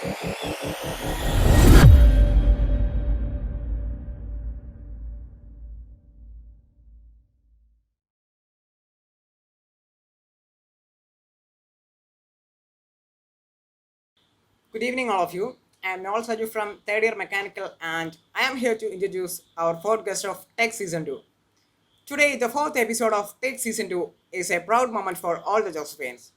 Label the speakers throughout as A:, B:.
A: Good evening, all of you. I am Noel Saju from third year mechanical, and I am here to introduce our fourth guest of Tech Season 2. Today, the fourth episode of Tech Season 2 is a proud moment for all the Josephines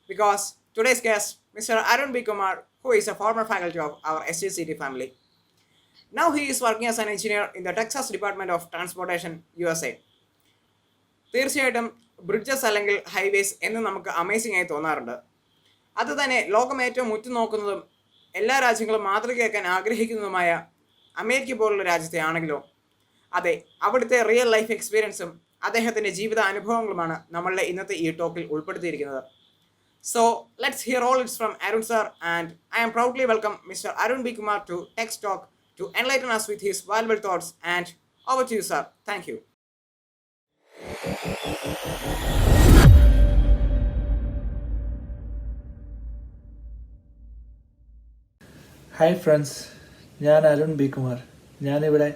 A: because today's guest, Mr. Arun B. Kumar, who is a former faculty of our SGCT family. Now he is working as an engineer in the Texas Department of Transportation, USA. തീർച്ചയായിട്ടും bridges അല്ലെങ്കിൽ highways എന്ന് നമുക്ക് amazing ആയി തോന്നാറുണ്ട്. അത് തന്നെ ലോകം ഏറ്റവും ഉറ്റുനോക്കുന്നതും എല്ലാ രാജ്യങ്ങളും മാതൃകയാക്കാൻ ആഗ്രഹിക്കുന്നതുമായ അമേരിക്ക പോലുള്ള രാജ്യത്തെ ആണെങ്കിലോ അതെ, അവിടുത്തെ റിയൽ ലൈഫ് എക്സ്പീരിയൻസും അദ്ദേഹത്തിൻ്റെ ജീവിത അനുഭവങ്ങളുമാണ് നമ്മളുടെ ഇന്നത്തെ ഈ ടോക്കിൽ ഉൾപ്പെടുത്തിയിരിക്കുന്നത്. So let's hear all its from Arun sir, and I am proudly welcome Mister Arun B Kumar to TEDx talk to enlighten us with his valuable thoughts, and over to you, sir. Thank you.
B: Hi friends, ഞാൻ Arun B Kumar. ഞാനിവിടെ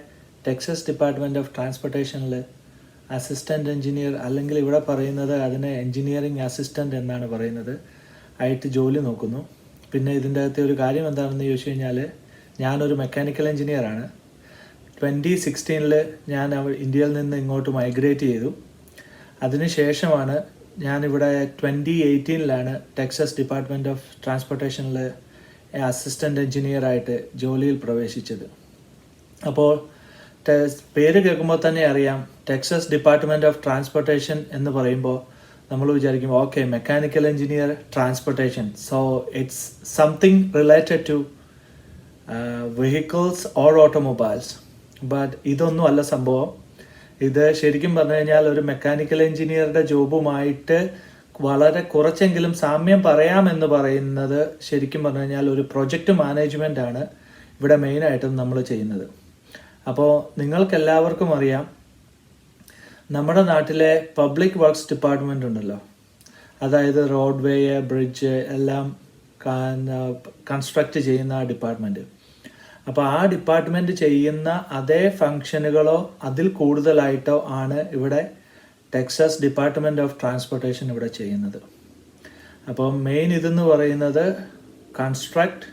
B: Texas department of ട്രാൻസ്പോർട്ടേഷനിൽ assistant engineer, അല്ലെങ്കിൽ ഇവിടെ പറയുന്നത് അതിനെ engineering assistant എന്നാണ് പറയുന്നത്, ആയിട്ട് ജോലി നോക്കുന്നു. പിന്നെ ഇതിൻ്റെ അകത്തെ ഒരു കാര്യം എന്താണെന്ന് ചോദിച്ചു കഴിഞ്ഞാൽ, ഞാനൊരു മെക്കാനിക്കൽ എഞ്ചിനീയറാണ്. 2016 ഞാൻ ഇന്ത്യയിൽ നിന്ന് ഇങ്ങോട്ട് മൈഗ്രേറ്റ് ചെയ്തു. അതിനുശേഷമാണ് ഞാനിവിടെ 2018 ടെക്സസ് ഡിപ്പാർട്ട്മെൻറ്റ് ഓഫ് ട്രാൻസ്പോർട്ടേഷനിൽ അസിസ്റ്റൻ്റ് എഞ്ചിനീയറായിട്ട് ജോലിയിൽ പ്രവേശിച്ചത്. അപ്പോൾ പേര് കേൾക്കുമ്പോൾ തന്നെ അറിയാം, ടെക്സസ് ഡിപ്പാർട്ട്മെൻറ്റ് ഓഫ് ട്രാൻസ്പോർട്ടേഷൻ എന്ന് പറയുമ്പോൾ നമ്മൾ വിചാരിക്കും okay, mechanical engineer transportation, so it's something related to vehicles or automobiles. But ഇതൊന്നും അല്ല സംഭവം. ഇത് ശരിക്കും പറഞ്ഞു കഴിഞ്ഞാൽ ഒരു മെക്കാനിക്കൽ എഞ്ചിനീയറുടെ ജോബുമായിട്ട് വളരെ കുറച്ചെങ്കിലും സാമ്യം പറയാമെന്ന് പറയുന്നത് ശരിക്കും പറഞ്ഞു കഴിഞ്ഞാൽ ഒരു പ്രൊജക്റ്റ് മാനേജ്മെൻ്റ് ആണ് ഇവിടെ മെയിനായിട്ടും നമ്മൾ ചെയ്യുന്നത്. അപ്പോൾ നിങ്ങൾക്കെല്ലാവർക്കും അറിയാം, നമ്മുടെ നാട്ടിലെ പബ്ലിക് വർക്ക്സ് ഡിപ്പാർട്ട്മെൻ്റ് ഉണ്ടല്ലോ, അതായത് റോഡ് വേ, ബ്രിഡ്ജ് എല്ലാം കൺസ്ട്രക്റ്റ് ചെയ്യുന്ന ആ ഡിപ്പാർട്ട്മെൻറ്റ്. അപ്പോൾ ആ ഡിപ്പാർട്ട്മെൻറ്റ് ചെയ്യുന്ന അതേ ഫങ്ഷനുകളോ അതിൽ കൂടുതലായിട്ടോ ആണ് ഇവിടെ ടെക്സസ് ഡിപ്പാർട്ട്മെൻറ്റ് ഓഫ് ട്രാൻസ്പോർട്ടേഷൻ ഇവിടെ ചെയ്യുന്നത്. അപ്പോൾ മെയിൻ ഇതെന്ന് പറയുന്നത് construct,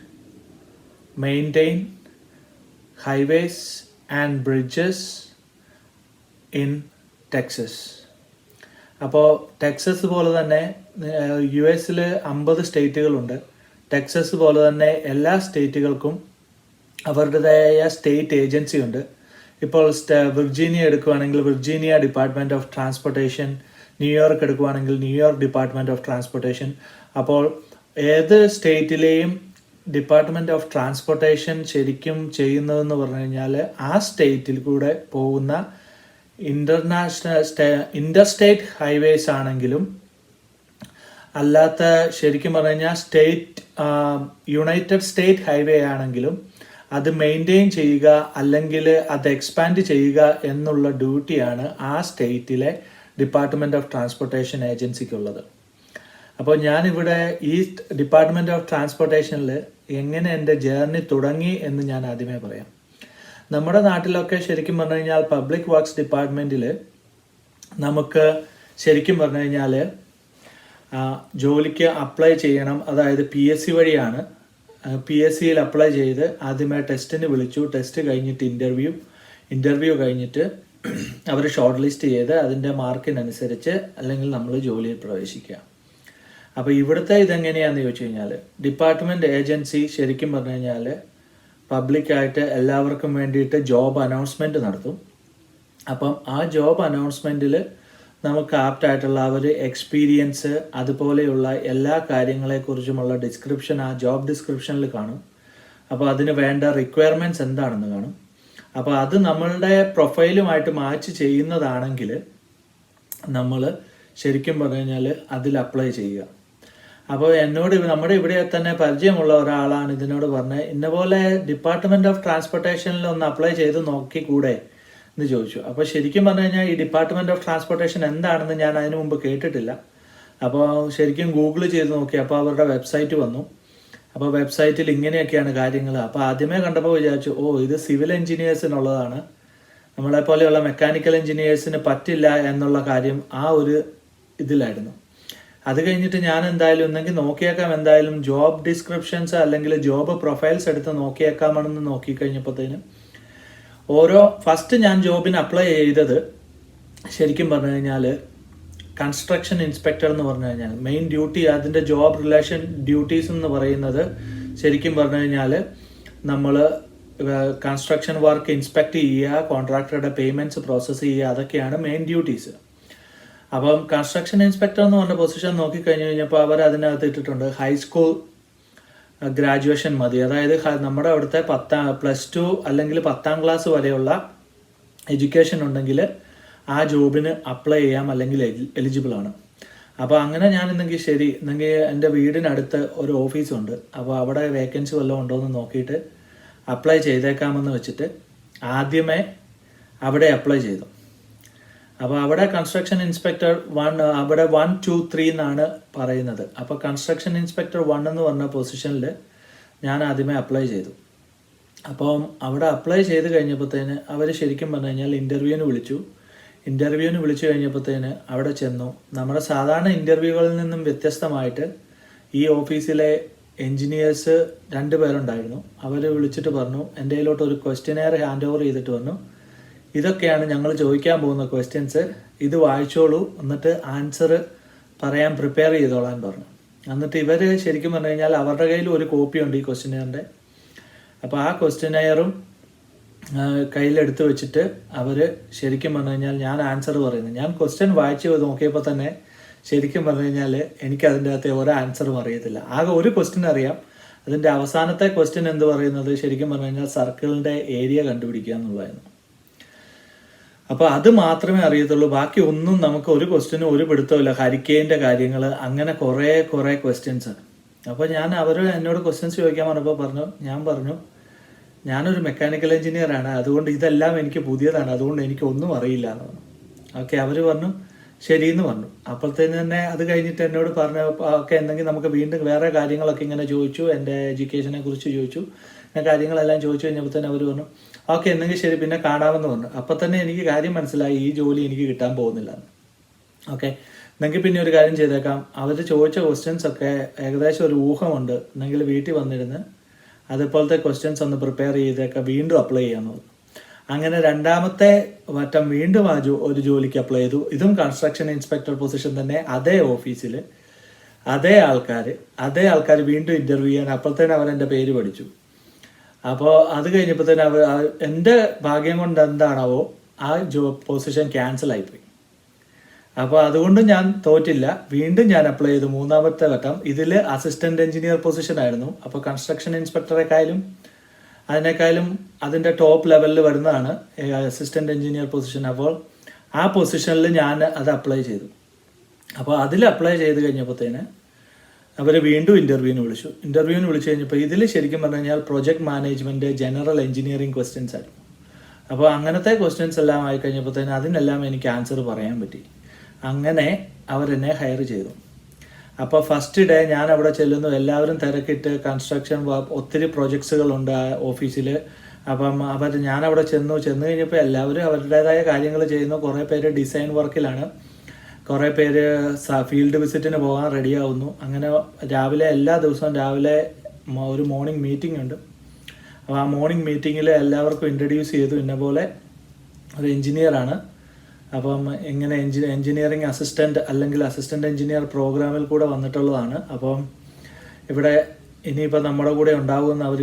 B: maintain highways and bridges in Texas. അപ്പോൾ ടെക്സസ് പോലെ തന്നെ US 50 സ്റ്റേറ്റുകളുണ്ട്. ടെക്സസ് പോലെ തന്നെ എല്ലാ സ്റ്റേറ്റുകൾക്കും അവരുടേതായ സ്റ്റേറ്റ് ഏജൻസി ഉണ്ട്. ഇപ്പോൾ വിർജീനിയ എടുക്കുകയാണെങ്കിൽ Virginia department of transportation, New York എടുക്കുകയാണെങ്കിൽ ന്യൂയോർക്ക് ഡിപ്പാർട്ട്മെൻറ്റ് ഓഫ് ട്രാൻസ്പോർട്ടേഷൻ. അപ്പോൾ ഏത് സ്റ്റേറ്റിലെയും ഡിപ്പാർട്ട്മെൻറ്റ് ഓഫ് ട്രാൻസ്പോർട്ടേഷൻ ശരിക്കും ചെയ്യുന്നതെന്ന് പറഞ്ഞു കഴിഞ്ഞാൽ ആ സ്റ്റേറ്റിൽ കൂടെ പോകുന്ന ഇൻ്റർസ്റ്റേറ്റ് ഹൈവേസ് ആണെങ്കിലും അല്ലാത്ത ശരിക്കും പറഞ്ഞു കഴിഞ്ഞാൽ യുണൈറ്റഡ് സ്റ്റേറ്റ് ഹൈവേ ആണെങ്കിലും അത് മെയിൻറ്റെയിൻ ചെയ്യുക അല്ലെങ്കിൽ അത് എക്സ്പാൻഡ് ചെയ്യുക എന്നുള്ള ഡ്യൂട്ടിയാണ് ആ സ്റ്റേറ്റിലെ ഡിപ്പാർട്ട്മെൻറ്റ് ഓഫ് ട്രാൻസ്പോർട്ടേഷൻ ഏജൻസിക്കുള്ളത്. അപ്പോൾ ഞാനിവിടെ ഈ ഡിപ്പാർട്ട്മെൻറ്റ് ഓഫ് ട്രാൻസ്പോർട്ടേഷനിൽ എങ്ങനെ എൻ്റെ ജേർണി തുടങ്ങി എന്ന് ഞാൻ ആദ്യമേ പറയാം. നമ്മുടെ നാട്ടിലൊക്കെ ശരിക്കും പറഞ്ഞു കഴിഞ്ഞാൽ പബ്ലിക് വർക്ക്സ് ഡിപ്പാർട്ട്മെൻറ്റിൽ നമുക്ക് ശരിക്കും പറഞ്ഞു കഴിഞ്ഞാൽ ജോലിക്ക് അപ്ലൈ ചെയ്യണം. അതായത് PSC വഴിയാണ്. PSCയിൽ അപ്ലൈ ചെയ്ത് ആദ്യമേ ടെസ്റ്റിന് വിളിച്ചു. ടെസ്റ്റ് കഴിഞ്ഞിട്ട് ഇൻ്റർവ്യൂ കഴിഞ്ഞിട്ട് അവർ ഷോർട്ട് ലിസ്റ്റ് ചെയ്ത് അതിൻ്റെ മാർക്കിനനുസരിച്ച് അല്ലെങ്കിൽ നമ്മൾ ജോലിയിൽ പ്രവേശിക്കുക. അപ്പോൾ ഇവിടുത്തെ ഇതെങ്ങനെയാണെന്ന് ചോദിച്ചു കഴിഞ്ഞാൽ, ഡിപ്പാർട്ട്മെൻറ്റ് ഏജൻസി ശരിക്കും പറഞ്ഞു കഴിഞ്ഞാൽ പബ്ലിക്കായിട്ട് എല്ലാവർക്കും വേണ്ടിയിട്ട് ജോബ് അനൗൺസ്മെൻറ്റ് നടത്തും. അപ്പം ആ ജോബ് അനൗൺസ്മെൻറ്റിൽ നമുക്ക് ആപ്റ്റായിട്ടുള്ള അവർ എക്സ്പീരിയൻസ് അതുപോലെയുള്ള എല്ലാ കാര്യങ്ങളെക്കുറിച്ചുമുള്ള ഡിസ്ക്രിപ്ഷൻ ആ ജോബ് ഡിസ്ക്രിപ്ഷനിൽ കാണും. അപ്പോൾ അതിന് വേണ്ട റിക്വയർമെൻറ്റ്സ് എന്താണെന്ന് കാണും. അപ്പോൾ അത് നമ്മളുടെ പ്രൊഫൈലുമായിട്ട് മാച്ച് ചെയ്യുന്നതാണെങ്കിൽ നമ്മൾ ശരിക്കും പറഞ്ഞു കഴിഞ്ഞാൽ അതിൽ അപ്ലൈ ചെയ്യുക. അപ്പോൾ എന്നോട് നമ്മുടെ ഇവിടെ തന്നെ പരിചയമുള്ള ഒരാളാണ് ഇതിനോട് പറഞ്ഞത്, ഇന്നപോലെ ഡിപ്പാർട്ട്മെൻറ്റ് ഓഫ് ട്രാൻസ്പോർട്ടേഷനിൽ ഒന്ന് അപ്ലൈ ചെയ്ത് നോക്കിക്കൂടെ എന്ന് ചോദിച്ചു. അപ്പോൾ ശരിക്കും പറഞ്ഞു കഴിഞ്ഞാൽ ഈ ഡിപ്പാർട്ട്മെൻറ്റ് ഓഫ് ട്രാൻസ്പോർട്ടേഷൻ എന്താണെന്ന് ഞാൻ അതിനു മുമ്പ് കേട്ടിട്ടില്ല. അപ്പോൾ ശരിക്കും ഗൂഗിൾ ചെയ്ത് നോക്കി. അപ്പോൾ അവരുടെ വെബ്സൈറ്റ് വന്നു. അപ്പോൾ വെബ്സൈറ്റിൽ ഇങ്ങനെയൊക്കെയാണ് കാര്യങ്ങൾ. അപ്പോൾ ആദ്യമേ കണ്ടപ്പോൾ വിചാരിച്ചു ഇത് സിവിൽ എഞ്ചിനീയേഴ്സിനുള്ളതാണ്, നമ്മളെപ്പോലെയുള്ള മെക്കാനിക്കൽ എഞ്ചിനീയേഴ്സിന് പറ്റില്ല എന്നുള്ള കാര്യം ആ ഒരു ഇതിലായിരുന്നു. അത് കഴിഞ്ഞിട്ട് ഞാൻ എന്തായാലും ഒന്നെങ്കിൽ നോക്കിയേക്കാം, എന്തായാലും ജോബ് ഡിസ്ക്രിപ്ഷൻസ് അല്ലെങ്കിൽ ജോബ് പ്രൊഫൈൽസ് എടുത്ത് നോക്കിയേക്കാമെന്ന് നോക്കിക്കഴിഞ്ഞപ്പോഴത്തേനും ഫസ്റ്റ് ഞാൻ ജോബിന് അപ്ലൈ ചെയ്തത് ശരിക്കും പറഞ്ഞു കഴിഞ്ഞാൽ കൺസ്ട്രക്ഷൻ ഇൻസ്പെക്ടർ എന്ന് പറഞ്ഞു കഴിഞ്ഞാൽ മെയിൻ ഡ്യൂട്ടി, അതിൻ്റെ ജോബ് റിലേഷൻ ഡ്യൂട്ടീസ് എന്ന് പറയുന്നത് ശരിക്കും പറഞ്ഞു കഴിഞ്ഞാൽ നമ്മൾ കൺസ്ട്രക്ഷൻ വർക്ക് ഇൻസ്പെക്ട് ചെയ്യുക, കോൺട്രാക്ടറുടെ പേയ്മെൻറ്റ്സ് പ്രോസസ്സ് ചെയ്യുക, അതൊക്കെയാണ് മെയിൻ ഡ്യൂട്ടീസ്. അപ്പം കൺസ്ട്രക്ഷൻ ഇൻസ്പെക്ടർ എന്ന് പറഞ്ഞ പൊസിഷൻ നോക്കിക്കഴിഞ്ഞ് കഴിഞ്ഞപ്പോൾ അവർ അതിനകത്ത് ഇട്ടിട്ടുണ്ട് ഹൈസ്കൂൾ ഗ്രാജുവേഷൻ മതി. അതായത് നമ്മുടെ അവിടുത്തെ +2 അല്ലെങ്കിൽ 10ാം ക്ലാസ് വരെയുള്ള എഡ്യൂക്കേഷൻ ഉണ്ടെങ്കിൽ ആ ജോബിന് അപ്ലൈ ചെയ്യാം അല്ലെങ്കിൽ എലിജിബിൾ ആണ്. അപ്പോൾ അങ്ങനെ ഞാൻ എന്നെങ്കിൽ എൻ്റെ വീടിനടുത്ത് ഒരു ഓഫീസുണ്ട്, അപ്പോൾ അവിടെ വേക്കൻസി വല്ലതും ഉണ്ടോ എന്ന് നോക്കിയിട്ട് അപ്ലൈ ചെയ്തേക്കാമെന്ന് വെച്ചിട്ട് ആദ്യമേ അവിടെ അപ്ലൈ ചെയ്തു. അപ്പോൾ അവിടെ കൺസ്ട്രക്ഷൻ ഇൻസ്പെക്ടർ 1 അവിടെ 1, 2, 3 എന്നാണ് പറയുന്നത്. അപ്പോൾ കൺസ്ട്രക്ഷൻ ഇൻസ്പെക്ടർ 1 എന്ന് പറഞ്ഞ പൊസിഷനിൽ ഞാൻ ആദ്യമേ അപ്ലൈ ചെയ്തു. അപ്പം അവിടെ അപ്ലൈ ചെയ്ത് കഴിഞ്ഞപ്പോഴത്തേന് അവർ ശരിക്കും പറഞ്ഞു കഴിഞ്ഞാൽ ഇൻ്റർവ്യൂവിന് വിളിച്ചു കഴിഞ്ഞപ്പോഴത്തേന് അവിടെ ചെന്നു. നമ്മുടെ സാധാരണ ഇൻ്റർവ്യൂകളിൽ നിന്നും വ്യത്യസ്തമായിട്ട് ഈ ഓഫീസിലെ എൻജിനീയേഴ്സ് 2 പേരുണ്ടായിരുന്നു. അവർ വിളിച്ചിട്ട് പറഞ്ഞു, എൻ്റെ കയ്യിലോട്ട് ഒരു ക്വസ്റ്റ്യനെയർ ഹാൻഡ് ഓവർ ചെയ്തിട്ട് പറഞ്ഞു, ഇതൊക്കെയാണ് ഞങ്ങൾ ചോദിക്കാൻ പോകുന്ന ക്വസ്റ്റ്യൻസ്, ഇത് വായിച്ചോളൂ, എന്നിട്ട് ആൻസർ പറയാൻ പ്രിപ്പയർ ചെയ്തോളാൻ പറഞ്ഞു. എന്നിട്ട് ഇവർ ശരിക്കും പറഞ്ഞു കഴിഞ്ഞാൽ അവരുടെ കയ്യിൽ ഒരു കോപ്പിയുണ്ട് ഈ ക്വസ്റ്റ്യനെയറിൻ്റെ. അപ്പോൾ ആ ക്വസ്റ്റ്യനെയറും കയ്യിലെടുത്ത് വെച്ചിട്ട് അവർ ശരിക്കും പറഞ്ഞു കഴിഞ്ഞാൽ ഞാൻ ആൻസർ പറയുന്നത്, ഞാൻ ക്വസ്റ്റ്യൻ വായിച്ച് നോക്കിയപ്പോൾ തന്നെ ശരിക്കും പറഞ്ഞു കഴിഞ്ഞാൽ എനിക്ക് അതിൻ്റെ അകത്തെ ഒരു ആൻസറും അറിയത്തില്ല. ആകെ ഒരു ക്വസ്റ്റ്യൻ അറിയാം, അതിൻ്റെ അവസാനത്തെ ക്വസ്റ്റ്യൻ എന്ത് പറയുന്നത് ശരിക്കും പറഞ്ഞു കഴിഞ്ഞാൽ സർക്കിളിൻ്റെ ഏരിയ കണ്ടുപിടിക്കുക എന്നുള്ളതായിരുന്നു. അപ്പോൾ അത് മാത്രമേ അറിയത്തുള്ളൂ, ബാക്കി ഒന്നും നമുക്ക് ഒരു ക്വസ്റ്റ്യനും ഒരു പിടുത്തമില്ല. ഹരിക്കേൻ്റെ കാര്യങ്ങൾ, അങ്ങനെ കുറേ ക്വസ്റ്റ്യൻസ്. അപ്പോൾ അവർ എന്നോട് ക്വസ്റ്റ്യൻസ് ചോദിക്കാൻ പറഞ്ഞപ്പോൾ ഞാൻ പറഞ്ഞു ഞാനൊരു മെക്കാനിക്കൽ എഞ്ചിനീയറാണ്, അതുകൊണ്ട് ഇതെല്ലാം എനിക്ക് പുതിയതാണ്, അതുകൊണ്ട് എനിക്കൊന്നും അറിയില്ല എന്ന് പറഞ്ഞു. ഓക്കെ, അവർ പറഞ്ഞു ശരിയെന്ന് പറഞ്ഞു. അപ്പോഴത്തേന് തന്നെ അത് കഴിഞ്ഞിട്ട് എന്നോട് പറഞ്ഞു ഓക്കെ എന്തെങ്കിലും നമുക്ക് വീണ്ടും വേറെ കാര്യങ്ങളൊക്കെ ഇങ്ങനെ ചോദിച്ചു, എൻ്റെ എഡ്യൂക്കേഷനെ കുറിച്ച് ചോദിച്ചു, ഞാൻ കാര്യങ്ങളെല്ലാം ചോദിച്ചു കഴിഞ്ഞപ്പോൾ തന്നെ അവർ പറഞ്ഞു ഓക്കെ എന്തെങ്കിലും ശരി പിന്നെ കാണാമെന്ന് പറഞ്ഞു. അപ്പം തന്നെ എനിക്ക് കാര്യം മനസ്സിലായി, ഈ ജോലി എനിക്ക് കിട്ടാൻ പോകുന്നില്ല. ഓക്കെ, എന്നെങ്കിൽ പിന്നെ ഒരു കാര്യം ചെയ്തേക്കാം, അവർ ചോദിച്ച ക്വസ്റ്റ്യൻസ് ഒക്കെ ഏകദേശം ഒരു ഊഹമുണ്ട്, എന്നെങ്കിൽ വീട്ടിൽ വന്നിരുന്ന് അതുപോലത്തെ ക്വസ്റ്റ്യൻസ് ഒന്ന് പ്രിപ്പയർ ചെയ്തേക്കാം, വീണ്ടും അപ്ലൈ ചെയ്യാമെന്ന് പറഞ്ഞു. അങ്ങനെ രണ്ടാമത്തെ വട്ടം വീണ്ടും ഒരു ജോലിക്ക് അപ്ലൈ ചെയ്തു. ഇതും കൺസ്ട്രക്ഷൻ ഇൻസ്പെക്ടർ പൊസിഷൻ തന്നെ, അതേ ഓഫീസിൽ അതേ ആൾക്കാർ വീണ്ടും ഇൻ്റർവ്യൂ ചെയ്യാൻ. അപ്പോഴത്തേനും അവരെൻ്റെ പേര് പഠിച്ചു. അപ്പോൾ അത് കഴിഞ്ഞപ്പോൾ തന്നെ എൻ്റെ ഭാഗ്യം കൊണ്ട് എന്താണാവോ ആ പൊസിഷൻ ക്യാൻസലായിപ്പോയി. അപ്പോൾ അതുകൊണ്ട് ഞാൻ തോറ്റില്ല, വീണ്ടും ഞാൻ അപ്ലൈ ചെയ്തു 3ാമത്തെ വട്ടം. ഇതിൽ അസിസ്റ്റന്റ് എഞ്ചിനീയർ പൊസിഷൻ ആയിരുന്നു. അപ്പോൾ കൺസ്ട്രക്ഷൻ അതിനേക്കാളും അതിൻ്റെ ടോപ്പ് ലെവലിൽ വരുന്നതാണ് അസിസ്റ്റന്റ് എഞ്ചിനീയർ പൊസിഷൻ. അപ്പോൾ ആ പൊസിഷനിൽ ഞാൻ അത് അപ്ലൈ ചെയ്തു. അപ്പോൾ അതിൽ അപ്ലൈ ചെയ്ത് കഴിഞ്ഞപ്പോഴത്തേന് അവർ വീണ്ടും ഇൻ്റർവ്യൂവിന് വിളിച്ചു കഴിഞ്ഞപ്പോൾ ഇതിൽ ശരിക്കും പറഞ്ഞു കഴിഞ്ഞാൽ project management, general engineering questions ആയിരുന്നു. അപ്പോൾ അങ്ങനത്തെ ക്വസ്റ്റ്യൻസ് എല്ലാം ആയി കഴിഞ്ഞപ്പോഴത്തേന് അതിനെല്ലാം എനിക്ക് ആൻസർ പറയാൻ പറ്റി. അങ്ങനെ അവരെന്നെ ഹയർ ചെയ്തു. അപ്പോൾ ഫസ്റ്റ് ഡേ ഞാൻ അവിടെ ചെല്ലുന്നു, എല്ലാവരും തിരക്കിട്ട് കൺസ്ട്രക്ഷൻ ഒത്തിരി പ്രൊജക്ട്സുകളുണ്ട് ആ ഓഫീസിൽ. അപ്പം ഞാനവിടെ ചെന്നു കഴിഞ്ഞപ്പോൾ എല്ലാവരും അവരുടേതായ കാര്യങ്ങൾ ചെയ്യുന്നു. കുറേ പേര് ഡിസൈൻ വർക്കിലാണ്, കുറേ പേര് ഫീൽഡ് വിസിറ്റിന് പോകാൻ റെഡിയാവുന്നു. അങ്ങനെ എല്ലാ ദിവസവും രാവിലെ ഒരു മോർണിംഗ് മീറ്റിംഗ് ഉണ്ട്. അപ്പോൾ ആ മോർണിംഗ് മീറ്റിങ്ങിൽ എല്ലാവർക്കും ഇൻട്രൊഡ്യൂസ് ചെയ്തു, ഇന്ന പോലെ ഒരു എഞ്ചിനീയറാണ്, അപ്പം ഇങ്ങനെ എഞ്ചിനീയറിംഗ് അസിസ്റ്റൻ്റ് അല്ലെങ്കിൽ അസിസ്റ്റൻ്റ് എഞ്ചിനീയർ പ്രോഗ്രാമിൽ കൂടെ വന്നിട്ടുള്ളതാണ്. അപ്പം ഇവിടെ ഇനിയിപ്പോൾ നമ്മുടെ കൂടെ ഉണ്ടാകുമെന്ന് അവർ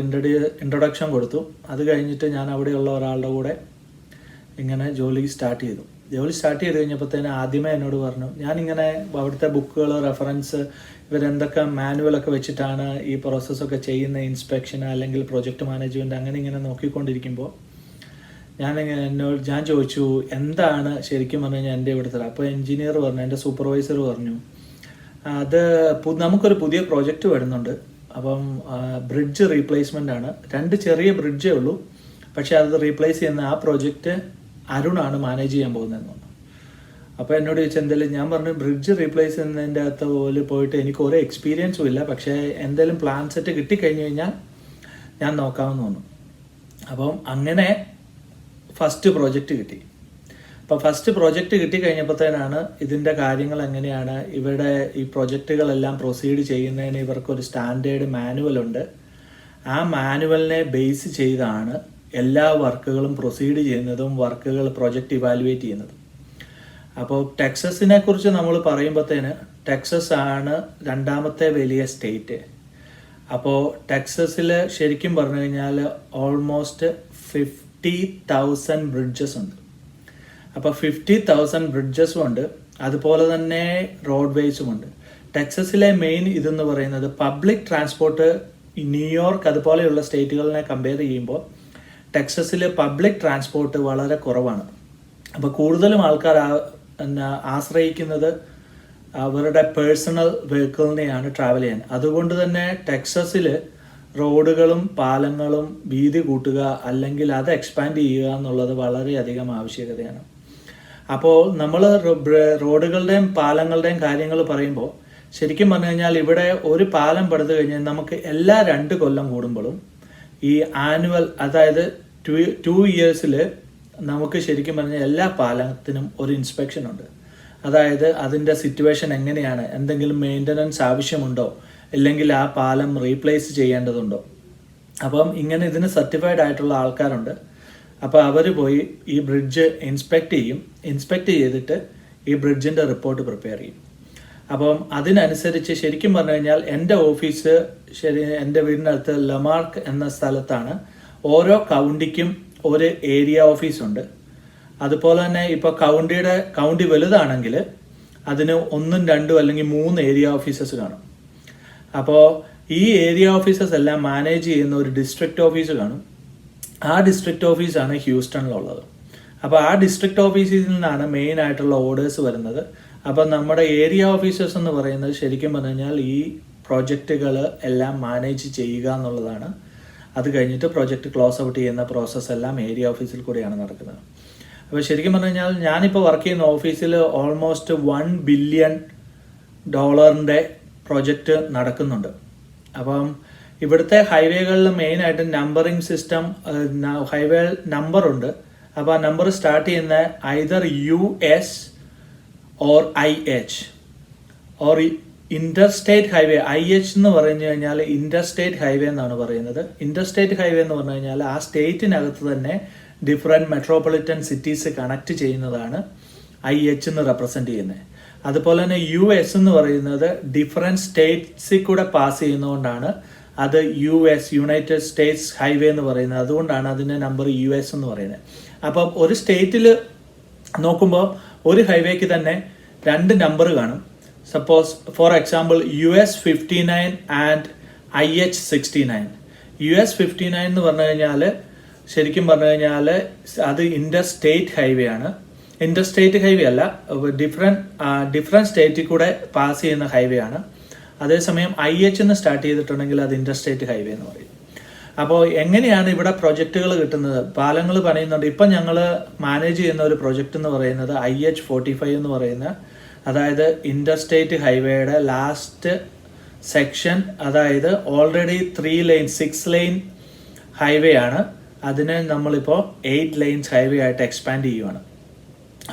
B: ഇൻട്രൊഡക്ഷൻ കൊടുത്തു. അത് കഴിഞ്ഞിട്ട് ഞാൻ അവിടെയുള്ള ഒരാളുടെ കൂടെ ഇങ്ങനെ ജോലി സ്റ്റാർട്ട് ചെയ്ത് കഴിഞ്ഞപ്പോഴത്തേന് ആദ്യമേ എന്നോട് പറഞ്ഞു, ഞാനിങ്ങനെ അവിടുത്തെ ബുക്കുകൾ, റെഫറൻസ്, ഇവരെന്തൊക്കെ മാനുവലൊക്കെ വെച്ചിട്ടാണ് ഈ പ്രോസസ്സൊക്കെ ചെയ്യുന്ന, ഇൻസ്പെക്ഷൻ അല്ലെങ്കിൽ പ്രൊജക്റ്റ് മാനേജ്മെൻറ്റ്, അങ്ങനെ ഇങ്ങനെ നോക്കിക്കൊണ്ടിരിക്കുമ്പോൾ ഞാൻ ചോദിച്ചു എന്താണ് ശരിക്കും പറഞ്ഞു കഴിഞ്ഞാൽ എൻ്റെ ഇവിടുത്തെ. അപ്പോൾ എഞ്ചിനീയർ പറഞ്ഞു, എൻ്റെ സൂപ്പർവൈസർ പറഞ്ഞു, അത് നമുക്കൊരു പുതിയ പ്രോജക്റ്റ് വരുന്നുണ്ട്, അപ്പം ബ്രിഡ്ജ് റീപ്ലേസ്മെൻ്റ് ആണ്, 2 ചെറിയ ബ്രിഡ്ജേ ഉള്ളൂ, പക്ഷേ അത് റീപ്ലേസ് ചെയ്യുന്ന ആ പ്രോജക്റ്റ് അരുണാണ് മാനേജ് ചെയ്യാൻ പോകുന്നതെന്ന് പറഞ്ഞു. അപ്പോൾ എന്നോട് ചോദിച്ചാൽ എന്തെങ്കിലും, ഞാൻ പറഞ്ഞു ബ്രിഡ്ജ് റീപ്ലേസ് ചെയ്യുന്നതിൻ്റെ അകത്ത് പോലെ പോയിട്ട് എനിക്ക് ഒരു എക്സ്പീരിയൻസും ഇല്ല, പക്ഷേ എന്തെങ്കിലും പ്ലാൻ സെറ്റ് കിട്ടിക്കഴിഞ്ഞ് കഴിഞ്ഞാൽ ഞാൻ നോക്കാമെന്ന് തോന്നുന്നു. അപ്പം അങ്ങനെ ഫസ്റ്റ് പ്രോജക്റ്റ് കിട്ടി. അപ്പോൾ ഫസ്റ്റ് പ്രോജക്റ്റ് കിട്ടിക്കഴിഞ്ഞപ്പോഴത്തേനാണ് ഇതിൻ്റെ കാര്യങ്ങൾ എങ്ങനെയാണ്, ഇവിടെ ഈ പ്രൊജക്റ്റുകളെല്ലാം പ്രൊസീഡ് ചെയ്യുന്നതിന് ഇവർക്കൊരു സ്റ്റാൻഡേർഡ് മാനുവലുണ്ട്. ആ മാനുവലിനെ ബേസ് ചെയ്താണ് എല്ലാ വർക്കുകളും പ്രൊസീഡ് ചെയ്യുന്നതും വർക്കുകൾ പ്രൊജക്റ്റ് ഇവാലുവേറ്റ് ചെയ്യുന്നതും. അപ്പോൾ ടെക്സസിനെ കുറിച്ച് നമ്മൾ പറയുമ്പോഴത്തേന് ടെക്സസ് ആണ് രണ്ടാമത്തെ വലിയ സ്റ്റേറ്റ്. അപ്പോൾ ടെക്സസിൽ ശരിക്കും പറഞ്ഞു കഴിഞ്ഞാൽ ഓൾമോസ്റ്റ് 50,000 ബ്രിഡ്ജസ് ഉണ്ട്. അപ്പോൾ 50,000 ബ്രിഡ്ജസും ഉണ്ട്, അതുപോലെ തന്നെ റോഡ് വേസും ഉണ്ട്. ടെക്സസിലെ മെയിൻ ഇതെന്ന് പറയുന്നത് പബ്ലിക് ട്രാൻസ്പോർട്ട് ന്യൂയോർക്ക് അതുപോലെയുള്ള സ്റ്റേറ്റുകളിനെ കമ്പയർ ചെയ്യുമ്പോൾ ടെക്സസിൽ പബ്ലിക് ട്രാൻസ്പോർട്ട് വളരെ കുറവാണ്. അപ്പോൾ കൂടുതലും ആൾക്കാർ ആശ്രയിക്കുന്നത് അവരുടെ പേഴ്സണൽ വെഹിക്കിളിനെയാണ് ട്രാവൽ ചെയ്യാൻ. അതുകൊണ്ട് തന്നെ ടെക്സസിൽ റോഡുകളും പാലങ്ങളും വീതി കൂട്ടുക അല്ലെങ്കിൽ അത് എക്സ്പാൻഡ് ചെയ്യുക എന്നുള്ളത് വളരെയധികം ആവശ്യകതയാണ്. അപ്പോൾ നമ്മൾ റോഡുകളുടെയും പാലങ്ങളുടെയും കാര്യങ്ങൾ പറയുമ്പോൾ ശരിക്കും പറഞ്ഞു കഴിഞ്ഞാൽ ഇവിടെ ഒരു പാലം പണിത് കഴിഞ്ഞാൽ നമുക്ക് എല്ലാ 2 കൊല്ലം കൂടുമ്പോഴും ഈ ആനുവൽ, അതായത് 2 ഇയേഴ്സിൽ നമുക്ക് ശരിക്കും പറഞ്ഞാൽ എല്ലാ പാലത്തിനും ഒരു ഇൻസ്പെക്ഷൻ ഉണ്ട്. അതായത് അതിൻ്റെ സിറ്റുവേഷൻ എങ്ങനെയാണ്, എന്തെങ്കിലും മെയിൻ്റനൻസ് ആവശ്യമുണ്ടോ, അല്ലെങ്കിൽ ആ പാലം റീപ്ലേസ് ചെയ്യേണ്ടതുണ്ടോ. അപ്പം ഇങ്ങനെ ഇതിന് സർട്ടിഫൈഡ് ആയിട്ടുള്ള ആൾക്കാരുണ്ട്. അപ്പോൾ അവർ പോയി ഈ ബ്രിഡ്ജ് ഇൻസ്പെക്ട് ചെയ്തിട്ട് ഈ ബ്രിഡ്ജിൻ്റെ റിപ്പോർട്ട് പ്രിപ്പയർ ചെയ്യും. അപ്പം അതിനനുസരിച്ച് ശരിക്കും പറഞ്ഞു കഴിഞ്ഞാൽ എൻ്റെ ഓഫീസ് എൻ്റെ വീടിനടുത്ത് ലമാർക്ക് എന്ന സ്ഥലത്താണ്. ഓരോ കൗണ്ടിക്കും ഒരു ഏരിയ ഓഫീസുണ്ട്. അതുപോലെ തന്നെ ഇപ്പോൾ കൗണ്ടി വലുതാണെങ്കിൽ അതിന് 1, 2 അല്ലെങ്കിൽ 3 ഏരിയ ഓഫീസസ് കാണും. അപ്പോൾ ഈ ഏരിയ ഓഫീസസ് എല്ലാം മാനേജ് ചെയ്യുന്ന ഒരു ഡിസ്ട്രിക്ട് ഓഫീസ് കാണും. ആ ഡിസ്ട്രിക്ട് ഓഫീസാണ് ഹ്യൂസ്റ്റണിലുള്ളത്. അപ്പോൾ ആ ഡിസ്ട്രിക്ട് ഓഫീസിൽ നിന്നാണ് മെയിൻ ആയിട്ടുള്ള ഓർഡേഴ്സ് വരുന്നത്. അപ്പം നമ്മുടെ ഏരിയ ഓഫീസേഴ്സ് എന്ന് പറയുന്നത് ശരിക്കും പറഞ്ഞു കഴിഞ്ഞാൽ ഈ പ്രോജക്റ്റുകൾ എല്ലാം മാനേജ് ചെയ്യുക എന്നുള്ളതാണ്. അത് കഴിഞ്ഞിട്ട് പ്രോജക്റ്റ് ക്ലോസ് ഔട്ട് ചെയ്യുന്ന പ്രോസസ്സ് എല്ലാം ഏരിയ ഓഫീസിൽ കൂടിയാണ് നടക്കുന്നത്. അപ്പോൾ ശരിക്കും പറഞ്ഞു കഴിഞ്ഞാൽ ഞാനിപ്പോൾ വർക്ക് ചെയ്യുന്ന ഓഫീസിൽ ഓൾമോസ്റ്റ് $1 ബില്യൺ പ്രോജക്റ്റ് നടക്കുന്നുണ്ട്. അപ്പം ഇവിടുത്തെ ഹൈവേകളിൽ മെയിനായിട്ട് നമ്പറിങ് സിസ്റ്റം, ഹൈവേ നമ്പറുണ്ട്. അപ്പോൾ ആ നമ്പർ സ്റ്റാർട്ട് ചെയ്യുന്ന either US or IH or interstate highway. IH എന്ന് പറഞ്ഞു കഴിഞ്ഞാൽ ഇന്റർസ്റ്റേറ്റ് ഹൈവേ എന്നാണ് പറയുന്നത്. ഇന്റർസ്റ്റേറ്റ് ഹൈവേ എന്ന് പറഞ്ഞു കഴിഞ്ഞാൽ ആ സ്റ്റേറ്റിനകത്ത് തന്നെ ഡിഫറെൻറ്റ് മെട്രോപൊളിറ്റൻ സിറ്റീസ് കണക്ട് ചെയ്യുന്നതാണ് IH എന്ന് റെപ്രസെൻറ്റ് ചെയ്യുന്നത്. അതുപോലെ തന്നെ US എന്ന് പറയുന്നത് ഡിഫറെൻറ്റ് സ്റ്റേറ്റ്സിൽ കൂടെ പാസ് ചെയ്യുന്നതുകൊണ്ടാണ് അത് യുണൈറ്റഡ് സ്റ്റേറ്റ്സ് ഹൈവേ എന്ന് പറയുന്നത്. അതുകൊണ്ടാണ് അതിൻ്റെ നമ്പർ US എന്ന് പറയുന്നത്. അപ്പം ഒരു സ്റ്റേറ്റിൽ നോക്കുമ്പോൾ ഒരു ഹൈവേക്ക് തന്നെ 2 നമ്പർ കാണും. Suppose for example US 59 and IH 69. US 59 എന്ന് പറഞ്ഞു കഴിഞ്ഞാൽ ശരിക്കും പറഞ്ഞു കഴിഞ്ഞാൽ അത് ഇന്റർസ്റ്റേറ്റ് ഹൈവേ ആണ്. ഇന്റർസ്റ്റേറ്റ് ഹൈവേ അല്ല, ഡിഫറെൻറ്റ് സ്റ്റേറ്റിൽ കൂടെ പാസ് ചെയ്യുന്ന ഹൈവേ ആണ്. അതേസമയം IH എന്ന് സ്റ്റാർട്ട് ചെയ്തിട്ടുണ്ടെങ്കിൽ അത് ഇന്റർസ്റ്റേറ്റ് ഹൈവേ എന്ന് പറയും. അപ്പോൾ എങ്ങനെയാണ് ഇവിടെ പ്രൊജക്റ്റുകൾ കിട്ടുന്നത്? പാലങ്ങൾ പണിയുന്നുണ്ട്. ഇപ്പം ഞങ്ങൾ മാനേജ് ചെയ്യുന്ന ഒരു പ്രൊജക്റ്റ് എന്ന് പറയുന്നത് IH 45 എന്ന് പറയുന്ന, അതായത് ഇന്റർസ്റ്റേറ്റ് ഹൈവേയുടെ ലാസ്റ്റ് സെക്ഷൻ, അതായത് ഓൾറെഡി 6 ലൈൻ ഹൈവേ ആണ്. അതിനെ നമ്മളിപ്പോൾ 8 ലൈൻസ് ഹൈവേ ആയിട്ട് എക്സ്പാൻഡ് ചെയ്യുവാണ്.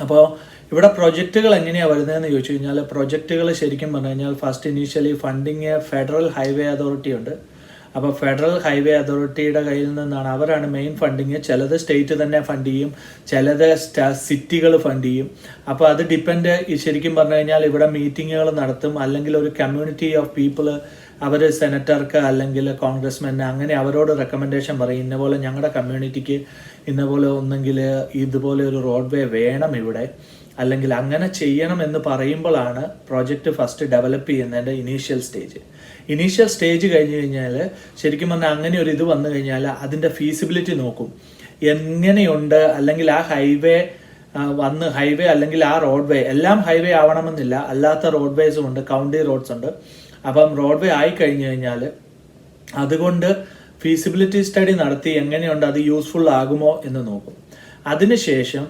B: അപ്പോൾ ഇവിടെ പ്രൊജക്റ്റുകൾ എങ്ങനെയാണ് വരുന്നതെന്ന് ചോദിച്ചു കഴിഞ്ഞാൽ, പ്രൊജക്റ്റുകൾ ശരിക്കും പറഞ്ഞു കഴിഞ്ഞാൽ first initially funding federal highway authority ഉണ്ട്. അപ്പോൾ ഫെഡറൽ ഹൈവേ അതോറിറ്റിയുടെ കയ്യിൽ നിന്നാണ്, അവരാണ് മെയിൻ ഫണ്ടിങ്. ചിലത് സ്റ്റേറ്റ് തന്നെ ഫണ്ട് ചെയ്യും, ചിലത് സിറ്റികൾ ഫണ്ട് ചെയ്യും. അപ്പോൾ അത് ഡിപ്പെൻഡ്, ശരിക്കും പറഞ്ഞു കഴിഞ്ഞാൽ ഇവിടെ മീറ്റിങ്ങുകൾ നടത്തും, അല്ലെങ്കിൽ ഒരു കമ്മ്യൂണിറ്റി ഓഫ് പീപ്പിൾ അവർ സെനറ്റർക്ക് അല്ലെങ്കിൽ കോൺഗ്രസ്മെന് അങ്ങനെ അവരോട് റെക്കമെൻഡേഷൻ പറയും, ഇന്നപോലെ ഞങ്ങളുടെ കമ്മ്യൂണിറ്റിക്ക് ഇന്നപോലെ ഒന്നെങ്കിൽ ഇതുപോലെ ഒരു റോഡ് വേ വേണം ഇവിടെ, അല്ലെങ്കിൽ അങ്ങനെ ചെയ്യണം എന്ന് പറയുമ്പോഴാണ് പ്രോജക്റ്റ് ഫസ്റ്റ് ഡെവലപ്പ് ചെയ്യുന്നതിൻ്റെ ഇനീഷ്യൽ സ്റ്റേജ് കഴിഞ്ഞ് കഴിഞ്ഞാൽ ശരിക്കും പറഞ്ഞാൽ അങ്ങനെ ഒരു ഇത് വന്നു കഴിഞ്ഞാൽ അതിൻ്റെ ഫീസിബിലിറ്റി നോക്കും, എങ്ങനെയുണ്ട്. അല്ലെങ്കിൽ ആ ഹൈവേ അല്ലെങ്കിൽ ആ റോഡ് വേ, എല്ലാം ഹൈവേ ആവണമെന്നില്ല, അല്ലാത്ത റോഡ് വേസും ഉണ്ട്, കൗണ്ടി റോഡ്സ് ഉണ്ട്. അപ്പം റോഡ് വേ ആയി കഴിഞ്ഞു കഴിഞ്ഞാൽ അതുകൊണ്ട് ഫീസിബിലിറ്റി സ്റ്റഡി നടത്തി എങ്ങനെയുണ്ട്, അത് യൂസ്ഫുൾ ആകുമോ എന്ന് നോക്കും. അതിനുശേഷം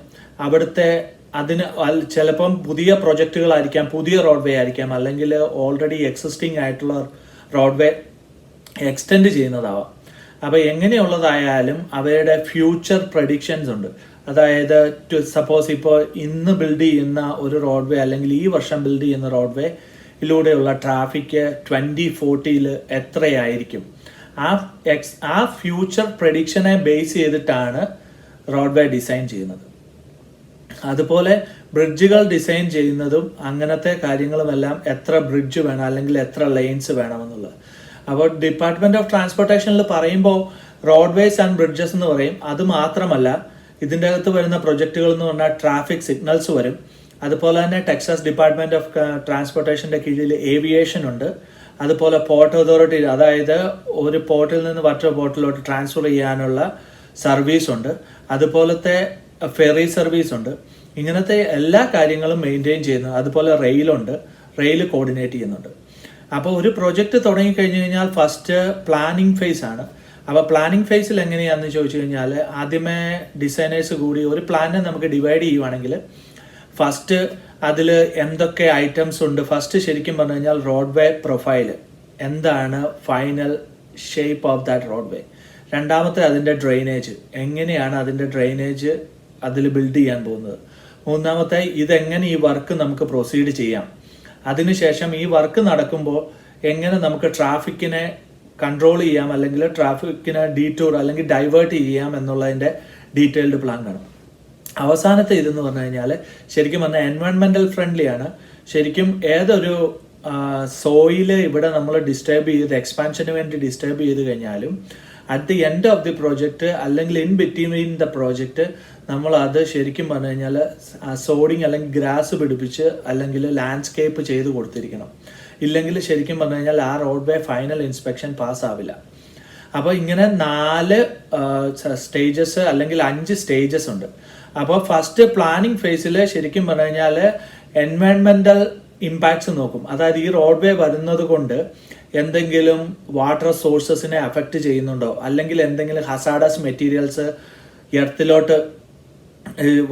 B: അവിടുത്തെ അതിന് ചിലപ്പം പുതിയ പ്രൊജക്റ്റുകളായിരിക്കാം, പുതിയ റോഡ് വേ ആയിരിക്കാം, അല്ലെങ്കിൽ ഓൾറെഡി എക്സിസ്റ്റിംഗ് ആയിട്ടുള്ള റോഡ് വേ എക്സ്റ്റെൻഡ് ചെയ്യുന്നതാവാം. അപ്പോൾ എങ്ങനെയുള്ളതായാലും അവയുടെ ഫ്യൂച്ചർ പ്രഡിക്ഷൻസ് ഉണ്ട്. അതായത് സപ്പോസ് ഇപ്പോൾ ഇന്ന് ബിൽഡ് ചെയ്യുന്ന ഒരു റോഡ് വേ അല്ലെങ്കിൽ ഈ വർഷം ബിൽഡ് ചെയ്യുന്ന റോഡ് വേയിലൂടെയുള്ള ട്രാഫിക് 2040 എത്രയായിരിക്കും, ആ ഫ്യൂച്ചർ പ്രഡിക്ഷനെ ബേസ് ചെയ്തിട്ടാണ് റോഡ് വേ ഡിസൈൻ ചെയ്യുന്നത്. അതുപോലെ ബ്രിഡ്ജുകൾ ഡിസൈൻ ചെയ്യുന്നതും അങ്ങനത്തെ കാര്യങ്ങളുമെല്ലാം എത്ര ബ്രിഡ്ജ് വേണം അല്ലെങ്കിൽ എത്ര ലൈൻസ് വേണമെന്നുള്ളത്. അപ്പോൾ ഡിപ്പാർട്ട്മെന്റ് ഓഫ് ട്രാൻസ്പോർട്ടേഷനിൽ പറയുമ്പോൾ റോഡ്വേസ് ആൻഡ് ബ്രിഡ്ജസ് എന്ന് പറയും. അത് മാത്രമല്ല ഇതിൻ്റെ അകത്ത് വരുന്ന പ്രൊജക്റ്റുകൾ എന്ന് പറഞ്ഞാൽ ട്രാഫിക് സിഗ്നൽസ് വരും. അതുപോലെ തന്നെ ടെക്സാസ് ഡിപ്പാർട്ട്മെന്റ് ഓഫ് ട്രാൻസ്പോർട്ടേഷൻ്റെ കീഴിൽ ഏവിയേഷൻ ഉണ്ട്. അതുപോലെ പോർട്ട് അതോറിറ്റി, അതായത് ഒരു പോർട്ടിൽ നിന്ന് മറ്റൊരു പോർട്ടിലോട്ട് ട്രാൻസ്ഫർ ചെയ്യാനുള്ള സർവീസ് ഉണ്ട്. അതുപോലത്തെ ഫെറി സർവീസ് ഉണ്ട്. ഇങ്ങനത്തെ എല്ലാ കാര്യങ്ങളും മെയിൻറ്റെയിൻ ചെയ്യുന്നത്. അതുപോലെ റെയിലുണ്ട്, റെയിൽ കോർഡിനേറ്റ് ചെയ്യുന്നുണ്ട്. അപ്പോൾ ഒരു പ്രൊജക്റ്റ് തുടങ്ങിക്കഴിഞ്ഞ് കഴിഞ്ഞാൽ ഫസ്റ്റ് പ്ലാനിങ് ഫേസ് ആണ്. അപ്പോൾ പ്ലാനിങ് ഫേസിൽ എങ്ങനെയാണെന്ന് ചോദിച്ചു കഴിഞ്ഞാൽ ആദ്യമേ ഡിസൈനേഴ്സ് കൂടി ഒരു പ്ലാനെ നമുക്ക് ഡിവൈഡ് ചെയ്യുവാണെങ്കിൽ ഫസ്റ്റ് അതിൽ എന്തൊക്കെ ഐറ്റംസ് ഉണ്ട്. ഫസ്റ്റ് ശരിക്കും പറഞ്ഞു കഴിഞ്ഞാൽ റോഡ് വേ പ്രൊഫൈൽ എന്താണ്, final shape of that road way. രണ്ടാമത്തെ അതിൻ്റെ ഡ്രെയിനേജ്, എങ്ങനെയാണ് അതിൻ്റെ ഡ്രെയിനേജ് അതിൽ ബിൽഡ് ചെയ്യാൻ പോകുന്നത്. മൂന്നാമത്തെ ഇതെങ്ങനെ ഈ വർക്ക് നമുക്ക് പ്രൊസീഡ് ചെയ്യാം. അതിനുശേഷം ഈ വർക്ക് നടക്കുമ്പോൾ എങ്ങനെ നമുക്ക് ട്രാഫിക്കിനെ കൺട്രോൾ ചെയ്യാം അല്ലെങ്കിൽ ട്രാഫിക്കിനെ ഡീറ്റൂർ അല്ലെങ്കിൽ ഡൈവേർട്ട് ചെയ്യാം എന്നുള്ളതിൻ്റെ ഡീറ്റെയിൽഡ് പ്ലാൻ കാണും. അവസാനത്തെ ഇതെന്ന് പറഞ്ഞു കഴിഞ്ഞാൽ ശരിക്കും പറഞ്ഞാൽ എൻവയോൺമെന്റൽ ഫ്രണ്ട്ലി ആണ്. ശരിക്കും ഏതൊരു സോയില് ഇവിടെ നമ്മൾ ഡിസ്റ്റർബ് ചെയ്ത് എക്സ്പാൻഷന് വേണ്ടി ഡിസ്റ്റർബ് ചെയ്ത് കഴിഞ്ഞാലും at the end of the project അല്ലെങ്കിൽ ഇൻ ബിറ്റ്വീൻ ദ പ്രോജക്റ്റ് നമ്മൾ അത് ശരിക്കും പറഞ്ഞു കഴിഞ്ഞാൽ സോഡിങ് അല്ലെങ്കിൽ ഗ്രാസ് പിടിപ്പിച്ച് അല്ലെങ്കിൽ ലാൻഡ്സ്കേപ്പ് ചെയ്ത് കൊടുത്തിരിക്കണം. ഇല്ലെങ്കിൽ ശരിക്കും പറഞ്ഞു കഴിഞ്ഞാൽ ആ റോഡ് വേ ഫൈനൽ ഇൻസ്പെക്ഷൻ പാസ്സാവില്ല. അപ്പോൾ ഇങ്ങനെ 4 സ്റ്റേജസ് അല്ലെങ്കിൽ 5 സ്റ്റേജസ് ഉണ്ട്. അപ്പോൾ ഫസ്റ്റ് പ്ലാനിങ് ഫേസിൽ ശരിക്കും പറഞ്ഞു കഴിഞ്ഞാൽ എൻവയോൺമെന്റൽ ഇമ്പാക്ട്സ് നോക്കും. അതായത് ഈ റോഡ് വേ വരുന്നത് കൊണ്ട് എന്തെങ്കിലും വാട്ടർ സോഴ്സസിനെ അഫക്റ്റ് ചെയ്യുന്നുണ്ടോ, അല്ലെങ്കിൽ എന്തെങ്കിലും ഹസാഡസ് മെറ്റീരിയൽസ് എർത്തിലോട്ട്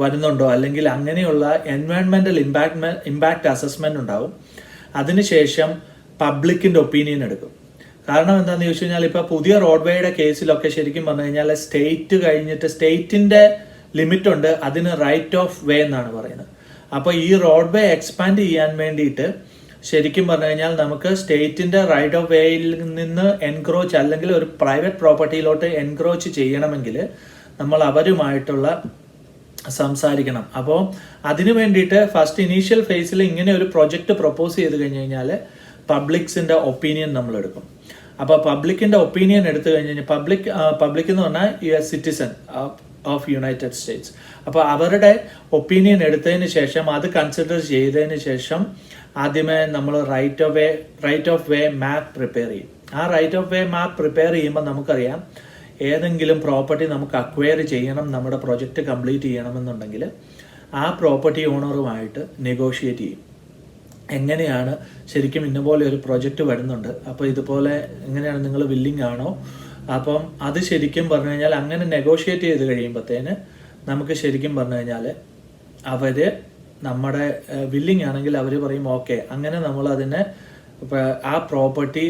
B: വരുന്നുണ്ടോ, അല്ലെങ്കിൽ അങ്ങനെയുള്ള എൻവയോൺമെന്റൽ ഇമ്പാക്ട് അസസ്മെന്റ് ഉണ്ടാവും. അതിനുശേഷം പബ്ലിക്കിന്റെ ഒപ്പീനിയൻ എടുക്കും. കാരണം എന്താണെന്ന് ചോദിച്ചു കഴിഞ്ഞാൽ ഇപ്പോൾ പുതിയ റോഡ് വേയുടെ കേസിലൊക്കെ ശരിക്കും പറഞ്ഞു കഴിഞ്ഞാൽ സ്റ്റേറ്റ് കഴിഞ്ഞിട്ട് സ്റ്റേറ്റിന്റെ ലിമിറ്റ് ഉണ്ട്, അതിന് റൈറ്റ് ഓഫ് വേ എന്നാണ് പറയുന്നത്. അപ്പോൾ ഈ റോഡ് വേ എക്സ്പാൻഡ് ചെയ്യാൻ വേണ്ടിയിട്ട് ശരിക്കും പറഞ്ഞു കഴിഞ്ഞാൽ നമുക്ക് സ്റ്റേറ്റിന്റെ റൈറ്റ് ഓഫ് വേയിൽ നിന്ന് എൻക്രോച്ച് അല്ലെങ്കിൽ ഒരു പ്രൈവറ്റ് പ്രോപ്പർട്ടിയിലോട്ട് എൻക്രോച്ച് ചെയ്യണമെങ്കിൽ നമ്മൾ അവരുമായിട്ടുള്ള സംസാരിക്കണം. അപ്പോൾ അതിനു വേണ്ടിയിട്ട് ഫസ്റ്റ് ഇനീഷ്യൽ ഫേസിൽ ഇങ്ങനെ ഒരു പ്രൊജക്റ്റ് പ്രൊപ്പോസ് ചെയ്ത് കഴിഞ്ഞ് കഴിഞ്ഞാൽ പബ്ലിക്സിന്റെ ഒപ്പീനിയൻ നമ്മൾ എടുക്കും. അപ്പോൾ പബ്ലിക്കിന്റെ ഒപ്പീനിയൻ എടുത്തു കഴിഞ്ഞ് കഴിഞ്ഞാൽ പബ്ലിക് എന്ന് പറഞ്ഞാൽ സിറ്റിസൺ ഓഫ് യുണൈറ്റഡ് സ്റ്റേറ്റ്സ്. അപ്പോൾ അവരുടെ ഒപ്പീനിയൻ എടുത്തതിന് ശേഷം അത് കൺസിഡർ ചെയ്തതിന് ശേഷം ആദ്യമേ നമ്മൾ right of way map prepare ചെയ്യും. ആ right of way map prepare ചെയ്യുമ്പോൾ നമുക്കറിയാം ഏതെങ്കിലും പ്രോപ്പർട്ടി നമുക്ക് അക്വയർ ചെയ്യണം, നമ്മുടെ പ്രൊജക്റ്റ് കംപ്ലീറ്റ് ചെയ്യണമെന്നുണ്ടെങ്കിൽ ആ പ്രോപ്പർട്ടി ഓണറുമായിട്ട് നെഗോഷിയേറ്റ് ചെയ്യും. എങ്ങനെയാണ് ശരിക്കും ഇന്നപോലെ ഒരു പ്രൊജക്റ്റ് വരുന്നുണ്ട്, അപ്പോൾ ഇതുപോലെ എങ്ങനെയാണ് നിങ്ങൾ വില്ലിങ് ആണോ. അപ്പം അത് ശരിക്കും പറഞ്ഞു കഴിഞ്ഞാൽ അങ്ങനെ നെഗോഷിയേറ്റ് ചെയ്ത് കഴിയുമ്പോഴത്തേന് നമുക്ക് ശരിക്കും പറഞ്ഞു കഴിഞ്ഞാൽ അവർ നമ്മുടെ വില്ലിങ് ആണെങ്കിൽ അവർ പറയും ഓക്കെ, അങ്ങനെ നമ്മൾ അതിനെ ആ പ്രോപ്പർട്ടി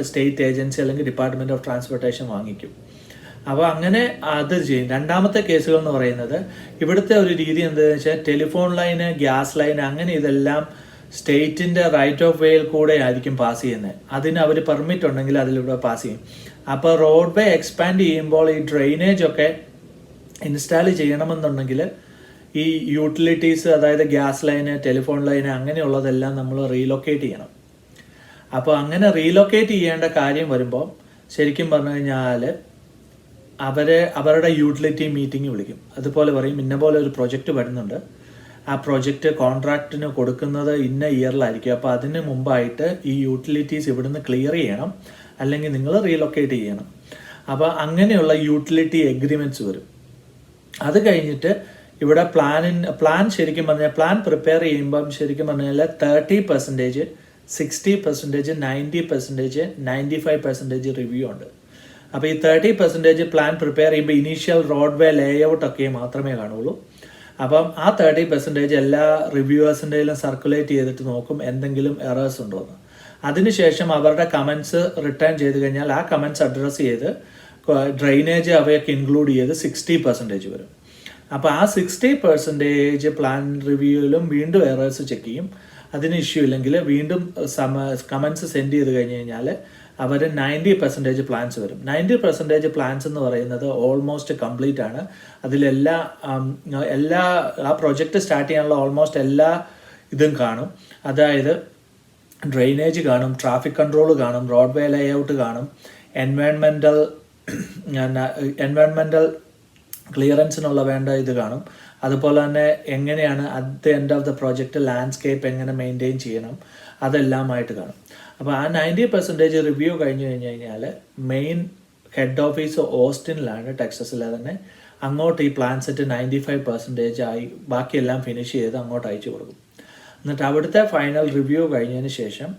B: സ്റ്റേറ്റ് ഏജൻസി അല്ലെങ്കിൽ ഡിപ്പാർട്ട്മെന്റ് ഓഫ് ട്രാൻസ്പോർട്ടേഷൻ വാങ്ങിക്കും. അപ്പോൾ അങ്ങനെ അത് ചെയ്യും. രണ്ടാമത്തെ കേസുകൾ എന്ന് പറയുന്നത് ഇവിടുത്തെ ഒരു രീതി എന്താണെന്ന് വെച്ചാൽ ടെലിഫോൺ ലൈന്, ഗ്യാസ് ലൈൻ, അങ്ങനെ ഇതെല്ലാം സ്റ്റേറ്റിന്റെ റൈറ്റ് ഓഫ് വേയിൽ കൂടെ ആയിരിക്കും പാസ് ചെയ്യുന്നത്. അതിന് അവർ പെർമിറ്റ് ഉണ്ടെങ്കിൽ അതിലൂടെ പാസ് ചെയ്യും. അപ്പോൾ റോഡ് വേ എക്സ്പാൻഡ് ചെയ്യുമ്പോൾ ഈ ഡ്രെയിനേജ് ഒക്കെ ഇൻസ്റ്റാൾ ചെയ്യണമെന്നുണ്ടെങ്കിൽ ഈ യൂട്ടിലിറ്റീസ്, അതായത് ഗ്യാസ് ലൈന്, ടെലിഫോൺ ലൈന്, അങ്ങനെയുള്ളതെല്ലാം നമ്മൾ റീലൊക്കേറ്റ് ചെയ്യണം. അപ്പോൾ അങ്ങനെ റീലൊക്കേറ്റ് ചെയ്യേണ്ട കാര്യം വരുമ്പോൾ ശരിക്കും പറഞ്ഞു കഴിഞ്ഞാൽ അവരുടെ യൂട്ടിലിറ്റി മീറ്റിംഗ് വിളിക്കും. അതുപോലെ പറയും ഇന്ന പോലെ ഒരു പ്രൊജക്റ്റ് വരുന്നുണ്ട്, ആ പ്രൊജക്റ്റ് കോൺട്രാക്റ്റിന് കൊടുക്കുന്നത് ഇന്ന ഇയറിലായിരിക്കും, അപ്പോൾ അതിന് മുമ്പായിട്ട് ഈ യൂട്ടിലിറ്റീസ് ഇവിടുന്ന് ക്ലിയർ ചെയ്യണം, അല്ലെങ്കിൽ നിങ്ങൾ റീലൊക്കേറ്റ് ചെയ്യണം. അപ്പോൾ അങ്ങനെയുള്ള യൂട്ടിലിറ്റി എഗ്രിമെൻറ്റ്സ് വരും. അത് കഴിഞ്ഞിട്ട് ഇവിടെ പ്ലാൻ ശരിക്കും പറഞ്ഞാൽ പ്ലാൻ പ്രിപ്പയർ ചെയ്യുമ്പം ശരിക്കും പറഞ്ഞാൽ 30%, 60%, 90%, 95% റിവ്യൂ ഉണ്ട്. അപ്പോൾ ഈ 30% പ്ലാൻ പ്രിപ്പയർ ചെയ്യുമ്പോൾ ഇനീഷ്യൽ റോഡ് വേ ലേഔട്ട് ഒക്കെ മാത്രമേ കാണുള്ളൂ. അപ്പം ആ 30% എല്ലാ റിവ്യൂവേഴ്സിൻ്റെയിലും സർക്കുലേറ്റ് ചെയ്തിട്ട് നോക്കും എന്തെങ്കിലും എറേഴ്സ് ഉണ്ടോ എന്ന്. അതിനുശേഷം അവരുടെ കമൻസ് റിട്ടേൺ ചെയ്ത് കഴിഞ്ഞാൽ ആ കമൻസ് അഡ്രസ്സ് ചെയ്ത് ഡ്രെയിനേജ് അവയൊക്കെ ഇൻക്ലൂഡ് ചെയ്ത് 60% വരും. അപ്പോൾ ആ 60% പ്ലാൻ റിവ്യൂവിലും വീണ്ടും എറേഴ്സ് ചെക്ക് ചെയ്യും. അതിന് ഇഷ്യൂ ഇല്ലെങ്കിൽ വീണ്ടും കമൻസ് സെൻഡ് ചെയ്ത് കഴിഞ്ഞ് കഴിഞ്ഞാൽ അവർ 90% പ്ലാൻസ് വരും. 90% പ്ലാൻസ് എന്ന് പറയുന്നത് ഓൾമോസ്റ്റ് കംപ്ലീറ്റ് ആണ്. അതിലെല്ലാ ആ പ്രൊജക്റ്റ് സ്റ്റാർട്ട് ചെയ്യാനുള്ള ഓൾമോസ്റ്റ് എല്ലാ ഇതും കാണും. അതായത് ഡ്രെയിനേജ് കാണും, ട്രാഫിക് കൺട്രോൾ കാണും, റോഡ് വേ ലേഔട്ട് കാണും, എൻവയൺമെൻറ്റൽ ക്ലിയറൻസിനുള്ള വേണ്ട ഇത് കാണും. അതുപോലെ തന്നെ എങ്ങനെയാണ് at the end of the project landscape എങ്ങനെ മെയിൻറ്റെയിൻ ചെയ്യണം അതെല്ലാമായിട്ട് കാണും. അപ്പോൾ ആ 90% റിവ്യൂ കഴിഞ്ഞ് കഴിഞ്ഞാൽ മെയിൻ ഹെഡ് ഓഫീസ് ഓസ്റ്റിനിലാണ്, ടെക്സസിലെ തന്നെ. അങ്ങോട്ട് ഈ പ്ലാൻ സെറ്റ് 95% ആയി ബാക്കിയെല്ലാം ഫിനിഷ് ചെയ്ത് അങ്ങോട്ട് അയച്ചു കൊടുക്കും. എന്നിട്ട് അവിടുത്തെ ഫൈനൽ റിവ്യൂ കഴിഞ്ഞതിന് ശേഷം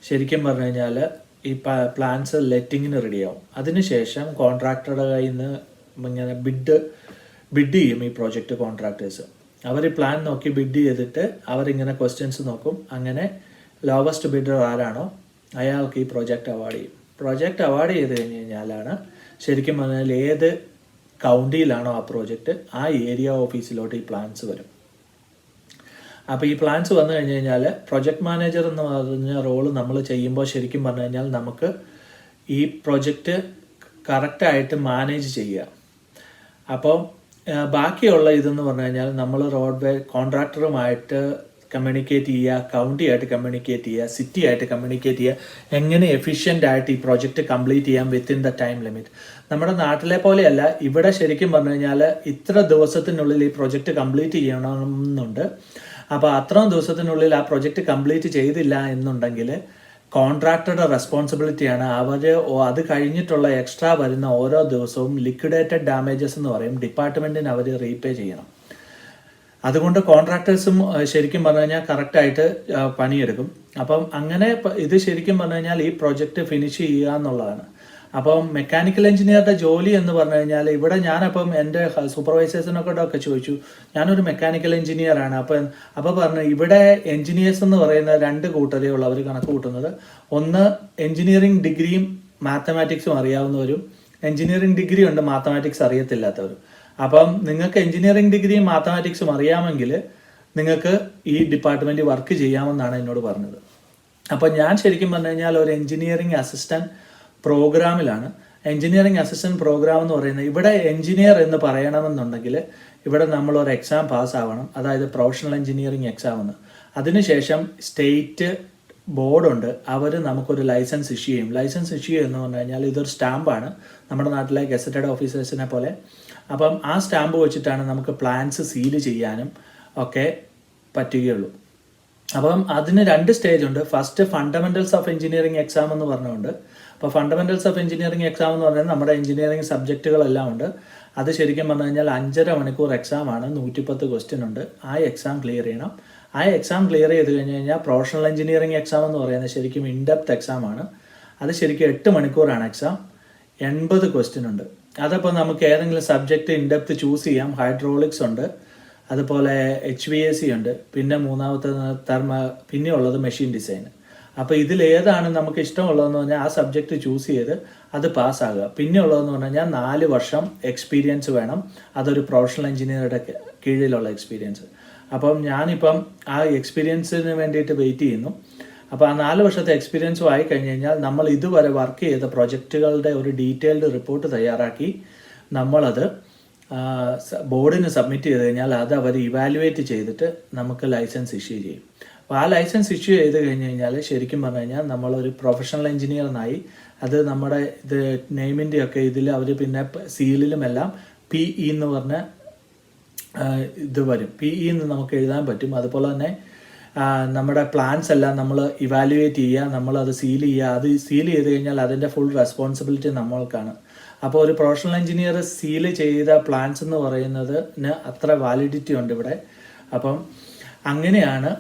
B: ശരിക്കും പറഞ്ഞു കഴിഞ്ഞാൽ ഈ പ്ലാൻസ് ലെറ്റിങ്ങിന് റെഡിയാവും. അതിനുശേഷം കോൺട്രാക്ടറുടെ കയ്യിൽ നിന്ന് ഇങ്ങനെ ബിഡ് ചെയ്യും ഈ പ്രോജക്റ്റ് കോൺട്രാക്ടേഴ്സ്. അവർ ഈ പ്ലാൻ നോക്കി ബിഡ് ചെയ്തിട്ട് അവരിങ്ങനെ ക്വസ്റ്റ്യൻസ് നോക്കും. അങ്ങനെ ലോവസ്റ്റ് ബിഡർ ആരാണോ അയാൾക്ക് ഈ പ്രോജക്റ്റ് അവാർഡ് ചെയ്യും. പ്രോജക്റ്റ് അവാർഡ് ചെയ്ത് കഴിഞ്ഞ് കഴിഞ്ഞാലാണ് ശരിക്കും പറഞ്ഞാൽ ഏത് കൗണ്ടിയിലാണോ ആ പ്രോജക്റ്റ് ആ ഏരിയ ഓഫീസിലോട്ട് ഈ പ്ലാൻസ് വരും. അപ്പോൾ ഈ പ്ലാൻസ് വന്നു കഴിഞ്ഞ് കഴിഞ്ഞാൽ പ്രൊജക്ട് മാനേജർ എന്ന് പറഞ്ഞ റോള് നമ്മൾ ചെയ്യുമ്പോൾ ശരിക്കും പറഞ്ഞു കഴിഞ്ഞാൽ നമുക്ക് ഈ പ്രൊജക്റ്റ് കറക്റ്റായിട്ട് മാനേജ് ചെയ്യുക. അപ്പോൾ ബാക്കിയുള്ള ഇതെന്ന് പറഞ്ഞു കഴിഞ്ഞാൽ നമ്മൾ റോഡ് വേ കോൺട്രാക്ടറുമായിട്ട് കമ്മ്യൂണിക്കേറ്റ് ചെയ്യുക, കൗണ്ടിയായിട്ട് കമ്മ്യൂണിക്കേറ്റ് ചെയ്യുക, സിറ്റി ആയിട്ട് കമ്മ്യൂണിക്കേറ്റ് ചെയ്യുക, എങ്ങനെ എഫിഷ്യൻ്റ് ആയിട്ട് ഈ പ്രോജക്റ്റ് കംപ്ലീറ്റ് ചെയ്യാം വിത്തിൻ ദ ടൈം ലിമിറ്റ്. നമ്മുടെ നാട്ടിലെ പോലെയല്ല, ഇവിടെ ശരിക്കും പറഞ്ഞു കഴിഞ്ഞാൽ ഇത്ര ദിവസത്തിനുള്ളിൽ ഈ പ്രോജക്റ്റ് കംപ്ലീറ്റ് ചെയ്യണമെന്നുണ്ട്. അപ്പോൾ അത്രയും ദിവസത്തിനുള്ളിൽ ആ പ്രൊജക്റ്റ് കംപ്ലീറ്റ് ചെയ്തില്ല എന്നുണ്ടെങ്കിൽ കോൺട്രാക്ടറുടെ റെസ്പോൺസിബിലിറ്റിയാണ്. അത് കഴിഞ്ഞിട്ടുള്ള എക്സ്ട്രാ വരുന്ന ഓരോ ദിവസവും ലിക്വിഡേറ്റഡ് ഡാമേജസ് എന്ന് പറയും, ഡിപ്പാർട്ട്മെൻറ്റിന് അവർ റീപേ ചെയ്യണം. അതുകൊണ്ട് കോൺട്രാക്ടേഴ്സും ശരിക്കും പറഞ്ഞു കഴിഞ്ഞാൽ കറക്റ്റായിട്ട് പണിയെടുക്കും. അപ്പം അങ്ങനെ ഇത് ശരിക്കും പറഞ്ഞു കഴിഞ്ഞാൽ ഈ പ്രോജക്റ്റ് ഫിനിഷ് ചെയ്യുക എന്നുള്ളതാണ്. അപ്പം മെക്കാനിക്കൽ എഞ്ചിനീയറുടെ ജോലി എന്ന് പറഞ്ഞു കഴിഞ്ഞാൽ ഇവിടെ ഞാനപ്പം എൻ്റെ സൂപ്പർവൈസേഴ്സിനൊക്കെ ചോദിച്ചു, ഞാനൊരു മെക്കാനിക്കൽ എഞ്ചിനീയറാണ്. അപ്പോൾ പറഞ്ഞു ഇവിടെ എഞ്ചിനീയേഴ്സ് എന്ന് പറയുന്ന 2 കൂട്ടരേ ഉള്ളൂ അവർ കണക്ക് കൂട്ടുന്നത്. ഒന്ന് എഞ്ചിനീയറിംഗ് ഡിഗ്രിയും മാത്തമാറ്റിക്സും അറിയാവുന്നവരും, എഞ്ചിനീയറിംഗ് ഡിഗ്രി ഉണ്ട് മാത്തമാറ്റിക്സ് അറിയത്തില്ലാത്തവരും. അപ്പം നിങ്ങൾക്ക് എഞ്ചിനീയറിംഗ് ഡിഗ്രിയും മാത്തമാറ്റിക്സും അറിയാമെങ്കിൽ നിങ്ങൾക്ക് ഈ ഡിപ്പാർട്ട്മെൻറ്റ് വർക്ക് ചെയ്യാമെന്നാണ് എന്നോട് പറഞ്ഞത്. അപ്പം ഞാൻ ശരിക്കും പറഞ്ഞു കഴിഞ്ഞാൽ ഒരു എഞ്ചിനീയറിംഗ് അസിസ്റ്റൻറ്റ് പ്രോഗ്രാമിലാണ്. എഞ്ചിനീയറിംഗ് അസിസ്റ്റൻറ്റ് പ്രോഗ്രാം എന്ന് പറയുന്നത് ഇവിടെ എഞ്ചിനീയർ എന്ന് പറയണമെന്നുണ്ടെങ്കിൽ ഇവിടെ നമ്മളൊരു എക്സാം പാസ്സാവണം, അതായത് പ്രൊഫഷണൽ എഞ്ചിനീയറിംഗ് എക്സാം എന്ന്. അതിനുശേഷം സ്റ്റേറ്റ് ബോർഡുണ്ട്, അവർ നമുക്കൊരു ലൈസൻസ് ഇഷ്യൂ ചെയ്യും. ലൈസൻസ് ഇഷ്യൂ എന്ന് പറഞ്ഞു കഴിഞ്ഞാൽ ഇതൊരു സ്റ്റാമ്പാണ്, നമ്മുടെ നാട്ടിലെ ഗസറ്റഡ് ഓഫീസേഴ്സിനെ പോലെ. അപ്പം ആ സ്റ്റാമ്പ് വെച്ചിട്ടാണ് നമുക്ക് പ്ലാൻസ് സീല് ചെയ്യാനും ഒക്കെ പറ്റുകയുള്ളൂ. അപ്പം അതിന് 2 സ്റ്റേജ് ഉണ്ട്. First fundamentals of engineering exam എന്ന് പറഞ്ഞുകൊണ്ട്, അപ്പോൾ ഫണ്ടമെന്റൽസ് ഓഫ് എഞ്ചിനീയറിംഗ് എക്സാം എന്ന് പറഞ്ഞാൽ നമ്മുടെ എഞ്ചിനീയറിംഗ് സബ്ജക്റ്റുകളെല്ലാം ഉണ്ട്. അത് ശരിക്കും പറഞ്ഞു കഴിഞ്ഞാൽ 5.5 മണിക്കൂർ എക്സാമാണ്, 110 ക്വസ്റ്റ്യൻ ഉണ്ട്. ആ എക്സാം ക്ലിയർ ചെയ്യണം. ആ എക്സാം ക്ലിയർ ചെയ്ത് കഴിഞ്ഞ് കഴിഞ്ഞാൽ പ്രൊഫഷണൽ എഞ്ചിനീയറിംഗ് എക്സാം എന്ന് പറയുന്നത് ശരിക്കും ഇൻഡെപ്ത് എക്സാമാണ്. അത് ശരിക്കും 8 മണിക്കൂറാണ് എക്സാം, 80 ക്വസ്റ്റ്യൻ ഉണ്ട്. അതപ്പോൾ നമുക്ക് ഏതെങ്കിലും സബ്ജക്റ്റ് ഇൻഡെപ്ത് ചൂസ് ചെയ്യാം. ഹൈഡ്രോളിക്സ് ഉണ്ട്, അതുപോലെ HVAC ഉണ്ട്, പിന്നെ മൂന്നാമത്തെ പിന്നെ ഉള്ളത് മെഷീൻ ഡിസൈൻ. അപ്പോൾ ഇതിലേതാണ് നമുക്ക് ഇഷ്ടമുള്ളതെന്ന് പറഞ്ഞാൽ ആ സബ്ജക്റ്റ് ചൂസ് ചെയ്ത് അത് പാസ്സാകുക. പിന്നെ ഉള്ളതെന്ന് പറഞ്ഞു കഴിഞ്ഞാൽ 4 വർഷം എക്സ്പീരിയൻസ് വേണം, അതൊരു പ്രൊഫഷണൽ എഞ്ചിനീയറുടെ കീഴിലുള്ള എക്സ്പീരിയൻസ്. അപ്പം ഞാനിപ്പം ആ എക്സ്പീരിയൻസിന് വേണ്ടിയിട്ട് വെയിറ്റ് ചെയ്യുന്നു. അപ്പോൾ ആ 4 വർഷത്തെ എക്സ്പീരിയൻസും ആയി കഴിഞ്ഞ് കഴിഞ്ഞാൽ നമ്മൾ ഇതുവരെ വർക്ക് ചെയ്ത പ്രൊജക്റ്റുകളുടെ ഒരു ഡീറ്റെയിൽഡ് റിപ്പോർട്ട് തയ്യാറാക്കി നമ്മളത് ബോർഡിന് സബ്മിറ്റ് ചെയ്ത് കഴിഞ്ഞാൽ അത് അവർ ഇവാലുവേറ്റ് ചെയ്തിട്ട് നമുക്ക് ലൈസൻസ് ഇഷ്യൂ ചെയ്യും. അപ്പോൾ ആ ലൈസൻസ് ഇഷ്യൂ ചെയ്ത് കഴിഞ്ഞ് കഴിഞ്ഞാൽ ശരിക്കും പറഞ്ഞു കഴിഞ്ഞാൽ നമ്മളൊരു പ്രൊഫഷണൽ എഞ്ചിനീയറിനായി. അത് നമ്മുടെ ഇത് നെയിമിൻ്റെയൊക്കെ ഇതിൽ അവർ പിന്നെ സീലിലുമെല്ലാം PE എന്ന് പറഞ്ഞ ഇത് വരും. PE എന്ന് നമുക്ക് എഴുതാൻ പറ്റും. അതുപോലെ തന്നെ നമ്മുടെ പ്ലാൻസ് എല്ലാം നമ്മൾ ഇവാലുവേറ്റ് ചെയ്യുക, നമ്മളത് സീൽ ചെയ്യുക. അത് സീൽ ചെയ്ത് കഴിഞ്ഞാൽ അതിൻ്റെ ഫുൾ റെസ്പോൺസിബിലിറ്റി നമ്മൾക്കാണ്. അപ്പോൾ ഒരു പ്രൊഫഷണൽ എഞ്ചിനീയർ സീൽ ചെയ്ത പ്ലാൻസ് എന്ന് പറയുന്നതിന് അത്ര വാലിഡിറ്റി ഉണ്ട് ഇവിടെ. അപ്പം അങ്ങനെയാണ്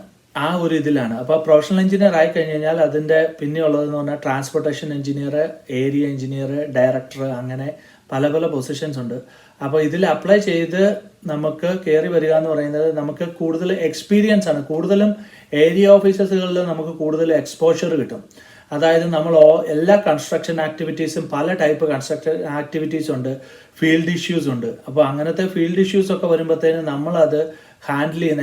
B: ആ ഒരു ഇതിലാണ്. അപ്പോൾ പ്രൊഫഷണൽ എഞ്ചിനീയർ ആയി കഴിഞ്ഞ് കഴിഞ്ഞാൽ അതിൻ്റെ പിന്നെ ഉള്ളതെന്ന് പറഞ്ഞാൽ transportation engineer, area engineer, director, അങ്ങനെ പല പല പൊസിഷൻസ് ഉണ്ട്. അപ്പോൾ ഇതിൽ അപ്ലൈ ചെയ്ത് നമുക്ക് കയറി വരിക എന്ന് പറയുന്നത് നമുക്ക് കൂടുതൽ എക്സ്പീരിയൻസ് ആണ്. കൂടുതലും ഏരിയ ഓഫീസേഴ്സുകളിൽ നമുക്ക് കൂടുതൽ എക്സ്പോഷർ കിട്ടും. അതായത് നമ്മൾ എല്ലാ കൺസ്ട്രക്ഷൻ ആക്ടിവിറ്റീസും പല ടൈപ്പ് കൺസ്ട്രക്ഷൻ ആക്ടിവിറ്റീസ് ഉണ്ട്, ഫീൽഡ് ഇഷ്യൂസ് ഉണ്ട്. അപ്പോൾ അങ്ങനത്തെ ഫീൽഡ് ഇഷ്യൂസ് ഒക്കെ വരുമ്പോഴത്തേനും നമ്മളത്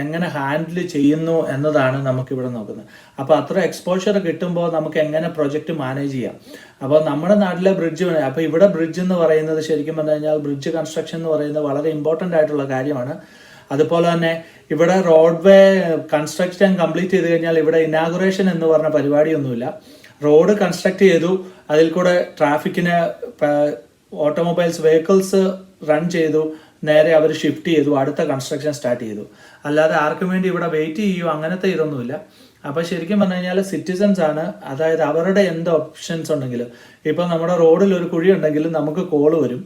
B: എങ്ങനെ ഹാൻഡിൽ ചെയ്യുന്നു എന്നതാണ് നമുക്കിവിടെ നോക്കുന്നത്. അപ്പോൾ അത്ര എക്സ്പോഷർ കിട്ടുമ്പോൾ നമുക്ക് എങ്ങനെ പ്രൊജക്റ്റ് മാനേജ് ചെയ്യാം. അപ്പോൾ നമ്മുടെ നാട്ടിലെ ബ്രിഡ്ജ്, അപ്പോൾ ഇവിടെ ബ്രിഡ്ജ് എന്ന് പറയുന്നത് ശരിക്കും പറഞ്ഞു കഴിഞ്ഞാൽ ബ്രിഡ്ജ് കൺസ്ട്രക്ഷൻ എന്ന് പറയുന്നത് വളരെ ഇമ്പോർട്ടൻ്റ് ആയിട്ടുള്ള കാര്യമാണ്. അതുപോലെ തന്നെ ഇവിടെ റോഡ് വേ കൺസ്ട്രക്ഷൻ കംപ്ലീറ്റ് ചെയ്ത് കഴിഞ്ഞാൽ ഇവിടെ ഇനാഗുറേഷൻ എന്ന് പറഞ്ഞ പരിപാടിയൊന്നുമില്ല. റോഡ് കൺസ്ട്രക്ട് ചെയ്തു, അതിൽ കൂടെ ട്രാഫിക്കിന് ഓട്ടോമൊബൈൽസ് വെഹിക്കിൾസ് റൺ ചെയ്തു, നേരെ അവർ ഷിഫ്റ്റ് ചെയ്തു, അടുത്ത കൺസ്ട്രക്ഷൻ സ്റ്റാർട്ട് ചെയ്തു. അല്ലാതെ ആർക്കും വേണ്ടി ഇവിടെ വെയിറ്റ് ചെയ്യുമോ അങ്ങനത്തെ ഇതൊന്നുമില്ല. അപ്പോൾ ശരിക്കും പറഞ്ഞു കഴിഞ്ഞാൽ സിറ്റിസൺസ് ആണ്, അതായത് അവരുടെ എന്ത് ഓപ്ഷൻസ് ഉണ്ടെങ്കിലും, ഇപ്പം നമ്മുടെ റോഡിൽ ഒരു കുഴി ഉണ്ടെങ്കിലും നമുക്ക് കോൾ വരും,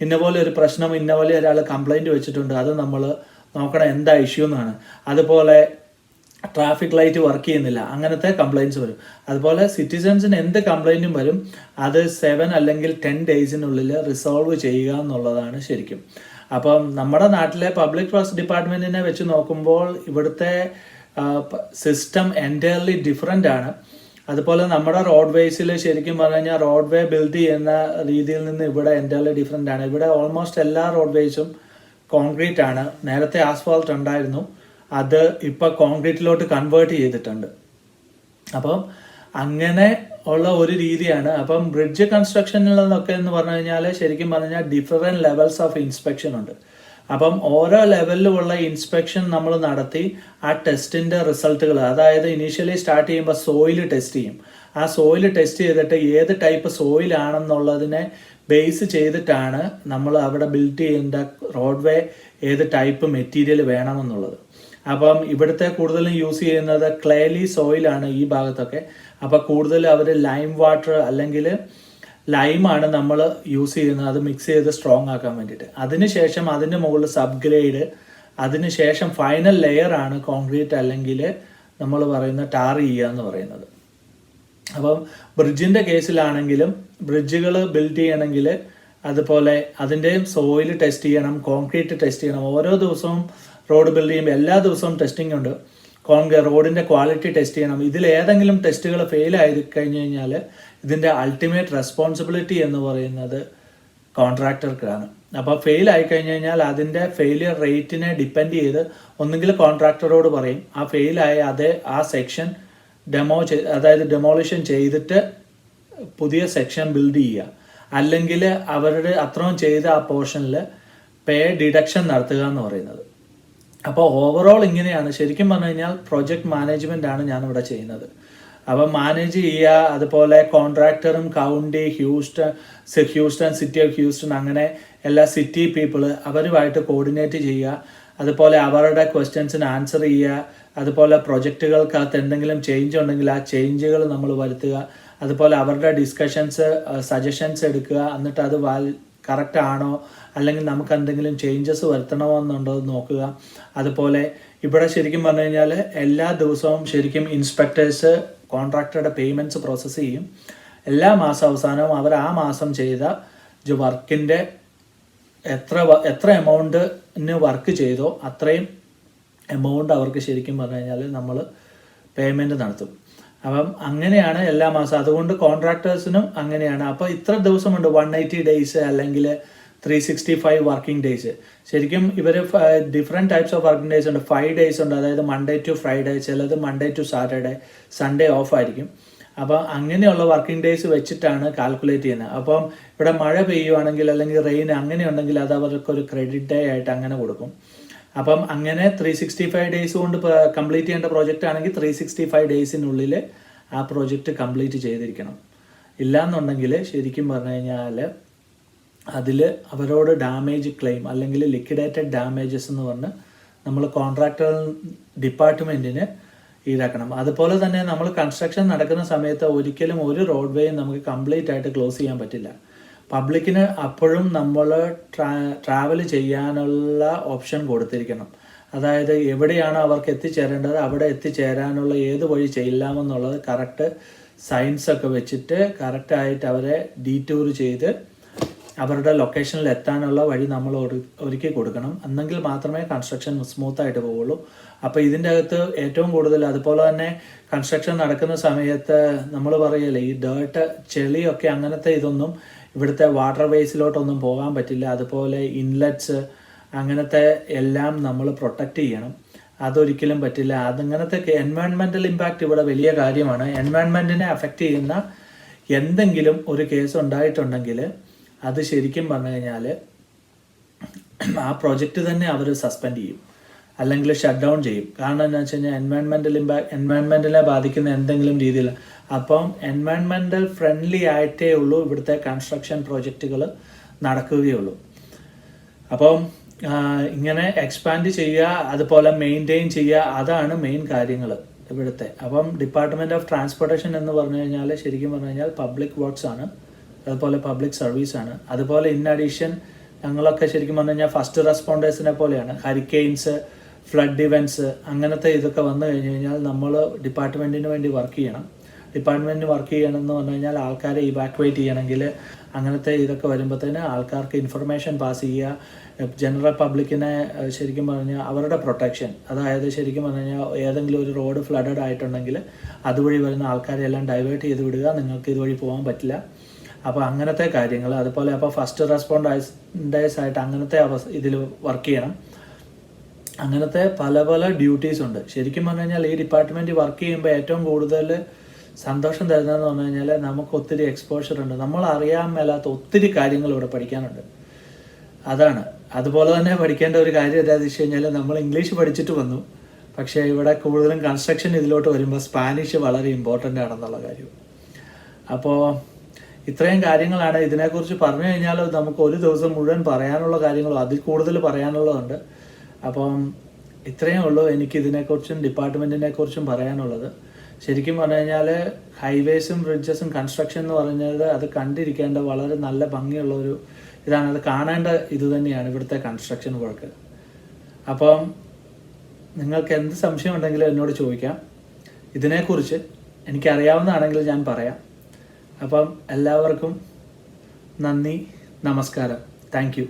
B: ഇന്ന പോലെ ഒരു പ്രശ്നം, ഇന്ന പോലെ ഒരാൾ കംപ്ലൈൻറ്റ് വെച്ചിട്ടുണ്ട്, അത് നമ്മൾ നോക്കണം എന്താ ഇഷ്യൂ എന്നാണ്. അതുപോലെ ട്രാഫിക് ലൈറ്റ് വർക്ക് ചെയ്യുന്നില്ല, അങ്ങനത്തെ കംപ്ലയിൻറ്റ്സ് വരും. അതുപോലെ സിറ്റിസൺസിന് എന്ത് കംപ്ലയിൻറ്റും വരും, അത് 7 അല്ലെങ്കിൽ 10 ഡേയ്സിനുള്ളിൽ റിസോൾവ് ചെയ്യുക എന്നുള്ളതാണ് ശരിക്കും. അപ്പം നമ്മുടെ നാട്ടിലെ പബ്ലിക് വർക്ക്സ് ഡിപ്പാർട്ട്മെൻറ്റിനെ വെച്ച് നോക്കുമ്പോൾ ഇവിടുത്തെ സിസ്റ്റം എൻറ്റയർലി ഡിഫറെൻ്റ് ആണ്. അതുപോലെ നമ്മുടെ റോഡ് വേസിൽ ശരിക്കും പറഞ്ഞു കഴിഞ്ഞാൽ റോഡ് വേ ബിൽഡ് ചെയ്യുന്ന രീതിയിൽ നിന്ന് ഇവിടെ എൻറ്റയർലി ഡിഫറെൻ്റ് ആണ്. ഇവിടെ ഓൾമോസ്റ്റ് എല്ലാ റോഡ് വേസും കോൺക്രീറ്റ് ആണ്. നേരത്തെ ആസ്ഫാൾട്ട് ഉണ്ടായിരുന്നു, അത് ഇപ്പോൾ കോൺക്രീറ്റിലോട്ട് കൺവേർട്ട് ചെയ്തിട്ടുണ്ട്. അപ്പം അങ്ങനെ ഉള്ള ഒരു രീതിയാണ്. അപ്പം ബ്രിഡ്ജ് കൺസ്ട്രക്ഷനിലൊക്കെ എന്ന് പറഞ്ഞു കഴിഞ്ഞാൽ ശരിക്കും പറഞ്ഞാൽ ഡിഫറെൻറ്റ് ലെവൽസ് ഓഫ് ഇൻസ്പെക്ഷൻ ഉണ്ട്. അപ്പം ഓരോ ലെവലിലുമുള്ള ഇൻസ്പെക്ഷൻ നമ്മൾ നടത്തി ആ ടെസ്റ്റിൻ്റെ റിസൾട്ടുകൾ, അതായത് ഇനീഷ്യലി സ്റ്റാർട്ട് ചെയ്യുമ്പോൾ സോയിൽ ടെസ്റ്റ് ചെയ്യും. ആ സോയിൽ ടെസ്റ്റ് ചെയ്തിട്ട് ഏത് ടൈപ്പ് സോയിലാണെന്നുള്ളതിനെ ബേസ് ചെയ്തിട്ടാണ് നമ്മൾ അവിടെ ബിൽഡ് ചെയ്യേണ്ട റോഡ് വേ ഏത് ടൈപ്പ് മെറ്റീരിയൽ വേണമെന്നുള്ളത്. അപ്പം ഇവിടുത്തെ കൂടുതലും യൂസ് ചെയ്യുന്നത് ക്ലേലി സോയിലാണ് ഈ ഭാഗത്തൊക്കെ. അപ്പോൾ കൂടുതൽ അവർ ലൈം വാട്ടർ അല്ലെങ്കിൽ ലൈമാണ് നമ്മൾ യൂസ് ചെയ്യുന്നത്, അത് മിക്സ് ചെയ്ത് സ്ട്രോങ് ആക്കാൻ വേണ്ടിയിട്ട്. അതിനുശേഷം അതിന് മുകളിൽ സബ്ഗ്രേഡ്, അതിനുശേഷം ഫൈനൽ ലെയർ ആണ് കോൺക്രീറ്റ് അല്ലെങ്കിൽ നമ്മൾ പറയുന്ന ടാർ ചെയ്യുക എന്ന് പറയുന്നത്. അപ്പം ബ്രിഡ്ജിൻ്റെ കേസിലാണെങ്കിലും ബ്രിഡ്ജുകൾ ബിൽഡ് ചെയ്യണമെങ്കിൽ അതുപോലെ അതിൻ്റെയും സോയിൽ ടെസ്റ്റ് ചെയ്യണം, കോൺക്രീറ്റ് ടെസ്റ്റ് ചെയ്യണം. ഓരോ ദിവസവും റോഡ് ബിൽഡ് ചെയ്യുമ്പോൾ എല്ലാ ദിവസവും ടെസ്റ്റിംഗ് ഉണ്ട്. റോഡിൻ്റെ ക്വാളിറ്റി ടെസ്റ്റ് ചെയ്യണം. ഇതിൽ ഏതെങ്കിലും ടെസ്റ്റുകൾ ഫെയിൽ ആയി കഴിഞ്ഞ് കഴിഞ്ഞാൽ ഇതിൻ്റെ അൾട്ടിമേറ്റ് റെസ്പോൺസിബിലിറ്റി എന്ന് പറയുന്നത് കോൺട്രാക്ടർക്കാണ്. അപ്പോൾ ഫെയിൽ ആയി കഴിഞ്ഞ് കഴിഞ്ഞാൽ അതിൻ്റെ ഫെയിലിയർ റേറ്റിനെ ഡിപ്പെൻഡ് ചെയ്ത് ഒന്നുകിൽ കോൺട്രാക്ടറോട് പറയും ആ ഫെയിലായ ആ സെക്ഷൻ അതായത് ഡെമോളിഷൻ ചെയ്തിട്ട് പുതിയ സെക്ഷൻ ബിൽഡ് ചെയ്യുക, അല്ലെങ്കിൽ അവരുടെ അത്രയും ചെയ്ത ആ പോർഷനിൽ പേ ഡിഡക്ഷൻ നടത്തുക എന്ന് പറയുന്നത്. അപ്പോൾ ഓവറോൾ ഇങ്ങനെയാണ് ശരിക്കും പറഞ്ഞു കഴിഞ്ഞാൽ പ്രൊജക്ട് മാനേജ്മെൻ്റ് ആണ് ഞാനിവിടെ ചെയ്യുന്നത്. അപ്പം മാനേജ് ചെയ്യുക, അതുപോലെ കോൺട്രാക്ടറും county, Houston, city of Houston, അങ്ങനെ എല്ലാ സിറ്റി പീപ്പിൾ അവരുമായിട്ട് കോർഡിനേറ്റ് ചെയ്യുക. അതുപോലെ അവരുടെ ക്വസ്റ്റ്യൻസിന് ആൻസർ ചെയ്യുക. അതുപോലെ പ്രൊജക്റ്റുകൾക്കകത്ത് എന്തെങ്കിലും ചേഞ്ച് ഉണ്ടെങ്കിൽ ആ ചേഞ്ചുകൾ നമ്മൾ വരുത്തുക. അതുപോലെ അവരുടെ ഡിസ്കഷൻസ്, സജഷൻസ് എടുക്കുക. എന്നിട്ട് അത് കറക്റ്റ് ആണോ അല്ലെങ്കിൽ നമുക്ക് എന്തെങ്കിലും ചേഞ്ചസ് വരുത്തണമോ എന്നുണ്ടോ നോക്കുക. അതുപോലെ ഇവിടെ ശരിക്കും പറഞ്ഞു കഴിഞ്ഞാൽ എല്ലാ ദിവസവും ശരിക്കും ഇൻസ്പെക്ടേഴ്സ് കോൺട്രാക്ടറുടെ പേയ്മെൻറ്റ്സ് പ്രോസസ്സ് ചെയ്യും. എല്ലാ മാസം അവസാനവും അവർ ആ മാസം ചെയ്ത വർക്കിൻ്റെ എത്ര എമൗണ്ടിന് വർക്ക് ചെയ്തോ അത്രയും എമൗണ്ട് അവർക്ക് ശരിക്കും പറഞ്ഞു കഴിഞ്ഞാൽ നമ്മൾ പേയ്മെൻറ്റ് നടത്തും. അപ്പം അങ്ങനെയാണ് എല്ലാ മാസം. അതുകൊണ്ട് കോൺട്രാക്ടേഴ്സിനും അങ്ങനെയാണ്. അപ്പോൾ ഇത്ര ദിവസമുണ്ട്, 180 ഡേയ്സ് അല്ലെങ്കിൽ 365 വർക്കിംഗ് ഡേയ്സ്. ശരിക്കും ഇവർ different types of working days ഉണ്ട്. 5 ഡേയ്സ് ഉണ്ട്, അതായത് മൺഡേ ടു ഫ്രൈഡേ, ചിലത് Monday to Saturday, Sunday off ആയിരിക്കും. അപ്പോൾ അങ്ങനെയുള്ള വർക്കിംഗ് ഡേയ്സ് വെച്ചിട്ടാണ് കാൽക്കുലേറ്റ് ചെയ്യുന്നത്. അപ്പം ഇവിടെ മഴ പെയ്യുവാണെങ്കിൽ അല്ലെങ്കിൽ റെയിൻ അങ്ങനെ ഉണ്ടെങ്കിൽ അത് അവർക്കൊരു ക്രെഡിറ്റ് ഡേ ആയിട്ട് അങ്ങനെ കൊടുക്കും. അപ്പം അങ്ങനെ 365 ഡേയ്സ് കൊണ്ട് കംപ്ലീറ്റ് ചെയ്യേണ്ട പ്രോജക്റ്റ് ആണെങ്കിൽ 365 ഡേയ്സിനുള്ളിൽ ആ പ്രോജക്റ്റ് കംപ്ലീറ്റ് ചെയ്തിരിക്കണം. ഇല്ലയെന്നുണ്ടെങ്കിൽ ശരിക്കും പറഞ്ഞു കഴിഞ്ഞാൽ അതിൽ അവരോട് ഡാമേജ് ക്ലെയിം അല്ലെങ്കിൽ ലിക്വിഡേറ്റഡ് ഡാമേജസ് എന്ന് പറഞ്ഞ് നമ്മൾ കോൺട്രാക്ടർ ഡിപ്പാർട്ട്മെൻറ്റിന് ഈടാക്കണം. അതുപോലെ തന്നെ നമ്മൾ കൺസ്ട്രക്ഷൻ നടക്കുന്ന സമയത്ത് ഒരിക്കലും ഒരു റോഡ് വേയും നമുക്ക് കംപ്ലീറ്റ് ആയിട്ട് ക്ലോസ് ചെയ്യാൻ പറ്റില്ല. പബ്ലിക്കിന് അപ്പോഴും നമ്മൾ ട്രാവൽ ചെയ്യാനുള്ള ഓപ്ഷൻ കൊടുത്തിരിക്കണം. അതായത് എവിടെയാണോ അവർക്ക് എത്തിച്ചേരേണ്ടത് അവിടെ എത്തിച്ചേരാനുള്ള ഏത് വഴി ചെയ്യില്ലാമെന്നുള്ളത് കറക്റ്റ് സയൻസൊക്കെ വെച്ചിട്ട് കറക്റ്റായിട്ട് അവരെ ഡീറ്റൂർ ചെയ്ത് അവരുടെ ലൊക്കേഷനിൽ എത്താനുള്ള വഴി നമ്മൾ ഒരുക്കി കൊടുക്കണം. എന്നെങ്കിൽ മാത്രമേ കൺസ്ട്രക്ഷൻ സ്മൂത്തായിട്ട് പോവുള്ളൂ. അപ്പോൾ ഇതിൻ്റെ അകത്ത് ഏറ്റവും കൂടുതൽ അതുപോലെ തന്നെ കൺസ്ട്രക്ഷൻ നടക്കുന്ന സമയത്ത് നമ്മൾ പറയല്ലേ, ഈ ഡേർട്ട്, ചെളിയൊക്കെ അങ്ങനത്തെ ഇതൊന്നും ഇവിടുത്തെ വാട്ടർ വേസിലോട്ടൊന്നും പോകാൻ പറ്റില്ല. അതുപോലെ ഇൻലെറ്റ്സ് അങ്ങനത്തെ എല്ലാം നമ്മൾ പ്രൊട്ടക്റ്റ് ചെയ്യണം. അതൊരിക്കലും പറ്റില്ല. അതങ്ങനത്തെ എൻവയോൺമെൻറ്റൽ ഇമ്പാക്റ്റ് ഇവിടെ വലിയ കാര്യമാണ്. എൻവയോൺമെൻറ്റിനെ അഫക്റ്റ് ചെയ്യുന്ന എന്തെങ്കിലും ഒരു കേസ് ഉണ്ടായിട്ടുണ്ടെങ്കിൽ അത് ശരിക്കും പറഞ്ഞു കഴിഞ്ഞാൽ ആ പ്രോജക്റ്റ് തന്നെ അവർ സസ്പെൻഡ് ചെയ്യും, അല്ലെങ്കിൽ ഷട്ട് ഡൗൺ ചെയ്യും. കാരണം എന്താ വെച്ച് കഴിഞ്ഞാൽ എൻവയോൺമെൻറ്റിനെ ബാധിക്കുന്ന എന്തെങ്കിലും രീതിയിൽ. അപ്പം എൻവയോൺമെൻറ്റൽ ഫ്രണ്ട്ലി ആയിട്ടേ ഉള്ളൂ ഇവിടുത്തെ കൺസ്ട്രക്ഷൻ പ്രോജക്റ്റുകൾ നടക്കുകയുള്ളൂ. അപ്പം ഇങ്ങനെ എക്സ്പാൻഡ് ചെയ്യുക, അതുപോലെ മെയിൻറ്റെയിൻ ചെയ്യുക, അതാണ് മെയിൻ കാര്യങ്ങൾ ഇവിടുത്തെ. അപ്പം ഡിപ്പാർട്ട്മെൻറ്റ് ഓഫ് ട്രാൻസ്പോർട്ടേഷൻ എന്ന് പറഞ്ഞു കഴിഞ്ഞാൽ ശരിക്കും പറഞ്ഞു കഴിഞ്ഞാൽ പബ്ലിക് വർക്ക്സ് ആണ്, അതുപോലെ പബ്ലിക് സർവീസാണ്. അതുപോലെ ഇൻ അഡീഷൻ ഞങ്ങളൊക്കെ ശരിക്കും പറഞ്ഞു കഴിഞ്ഞാൽ ഫസ്റ്റ് റെസ്പോണ്ടേഴ്സിനെ പോലെയാണ്. ഹരിക്കെയിൻസ്, ഫ്ലഡ് ഇവൻറ്റ്സ് അങ്ങനത്തെ ഇതൊക്കെ വന്നു കഴിഞ്ഞ് കഴിഞ്ഞാൽ നമ്മൾ ഡിപ്പാർട്ട്മെൻറ്റിന് വേണ്ടി വർക്ക് ചെയ്യണം. ഡിപ്പാർട്ട്മെൻറ്റിന് വർക്ക് ചെയ്യണം എന്ന് പറഞ്ഞു കഴിഞ്ഞാൽ ആൾക്കാരെ ഇവാക്യുവേറ്റ് ചെയ്യണമെങ്കിൽ അങ്ങനത്തെ ഇതൊക്കെ വരുമ്പോഴത്തേന് ആൾക്കാർക്ക് ഇൻഫർമേഷൻ പാസ് ചെയ്യുക, ജനറൽ പബ്ലിക്കിനെ ശരിക്കും പറഞ്ഞാൽ അവരുടെ പ്രൊട്ടക്ഷൻ, അതായത് ശരിക്കും പറഞ്ഞു കഴിഞ്ഞാൽ ഏതെങ്കിലും ഒരു റോഡ് ഫ്ലഡഡ് ആയിട്ടുണ്ടെങ്കിൽ അതുവഴി വരുന്ന ആൾക്കാരെ എല്ലാം ഡൈവേർട്ട് ചെയ്ത് വിടുക, നിങ്ങൾക്ക് ഇതുവഴി പോകാൻ പറ്റില്ല. അപ്പോൾ അങ്ങനത്തെ കാര്യങ്ങൾ. അതുപോലെ അപ്പോൾ ഫസ്റ്റ് റെസ്പോണ്ടേഴ്സ് ആയിട്ട് അങ്ങനത്തെ ഇതിൽ വർക്ക് ചെയ്യണം. അങ്ങനത്തെ പല പല ഡ്യൂട്ടീസ് ഉണ്ട്. ശരിക്കും പറഞ്ഞു കഴിഞ്ഞാൽ ഈ ഡിപ്പാർട്ട്മെൻറ്റ് വർക്ക് ചെയ്യുമ്പോൾ ഏറ്റവും കൂടുതൽ സന്തോഷം തരുന്നതെന്ന് പറഞ്ഞു കഴിഞ്ഞാൽ നമുക്ക് ഒത്തിരി എക്സ്പോഷർ ഉണ്ട്. നമ്മൾ അറിയാൻ മേലാത്ത ഒത്തിരി കാര്യങ്ങൾ ഇവിടെ പഠിക്കാനുണ്ട്. അതാണ്. അതുപോലെ തന്നെ പഠിക്കേണ്ട ഒരു കാര്യം എന്താണെന്ന് വെച്ച് കഴിഞ്ഞാൽ നമ്മൾ ഇംഗ്ലീഷ് പഠിച്ചിട്ട് വന്നു, പക്ഷേ ഇവിടെ കൂടുതലും കൺസ്ട്രക്ഷൻ ഇതിലോട്ട് വരുമ്പോൾ സ്പാനിഷ് വളരെ ഇമ്പോർട്ടൻ്റ് ആണെന്നുള്ള കാര്യം. അപ്പോൾ ഇത്രയും കാര്യങ്ങളാണ്. ഇതിനെക്കുറിച്ച് പറഞ്ഞു കഴിഞ്ഞാൽ നമുക്ക് ഒരു ദിവസം മുഴുവൻ പറയാനുള്ള കാര്യങ്ങളും അതിൽ കൂടുതൽ പറയാനുള്ളതുണ്ട്. അപ്പം ഇത്രയേ ഉള്ളൂ എനിക്ക് ഇതിനെക്കുറിച്ചും ഡിപ്പാർട്ട്മെൻറ്റിനെ കുറിച്ചും പറയാനുള്ളത്. ശരിക്കും പറഞ്ഞു കഴിഞ്ഞാൽ ഹൈവേസും ബ്രിഡ്ജസും കൺസ്ട്രക്ഷൻ എന്ന് പറഞ്ഞത് അത് കണ്ടിരിക്കേണ്ട വളരെ നല്ല ഭംഗിയുള്ള ഒരു ഇതാണ്. അത് കാണേണ്ട ഇത് തന്നെയാണ് ഇവിടുത്തെ കൺസ്ട്രക്ഷൻ വർക്ക്. അപ്പം നിങ്ങൾക്ക് എന്ത് സംശയം ഉണ്ടെങ്കിലും എന്നോട് ചോദിക്കാം. ഇതിനെക്കുറിച്ച് എനിക്കറിയാവുന്നതാണെങ്കിൽ ഞാൻ പറയാം. അപ്പം എല്ലാവർക്കും നന്ദി, നമസ്കാരം, താങ്ക് യു.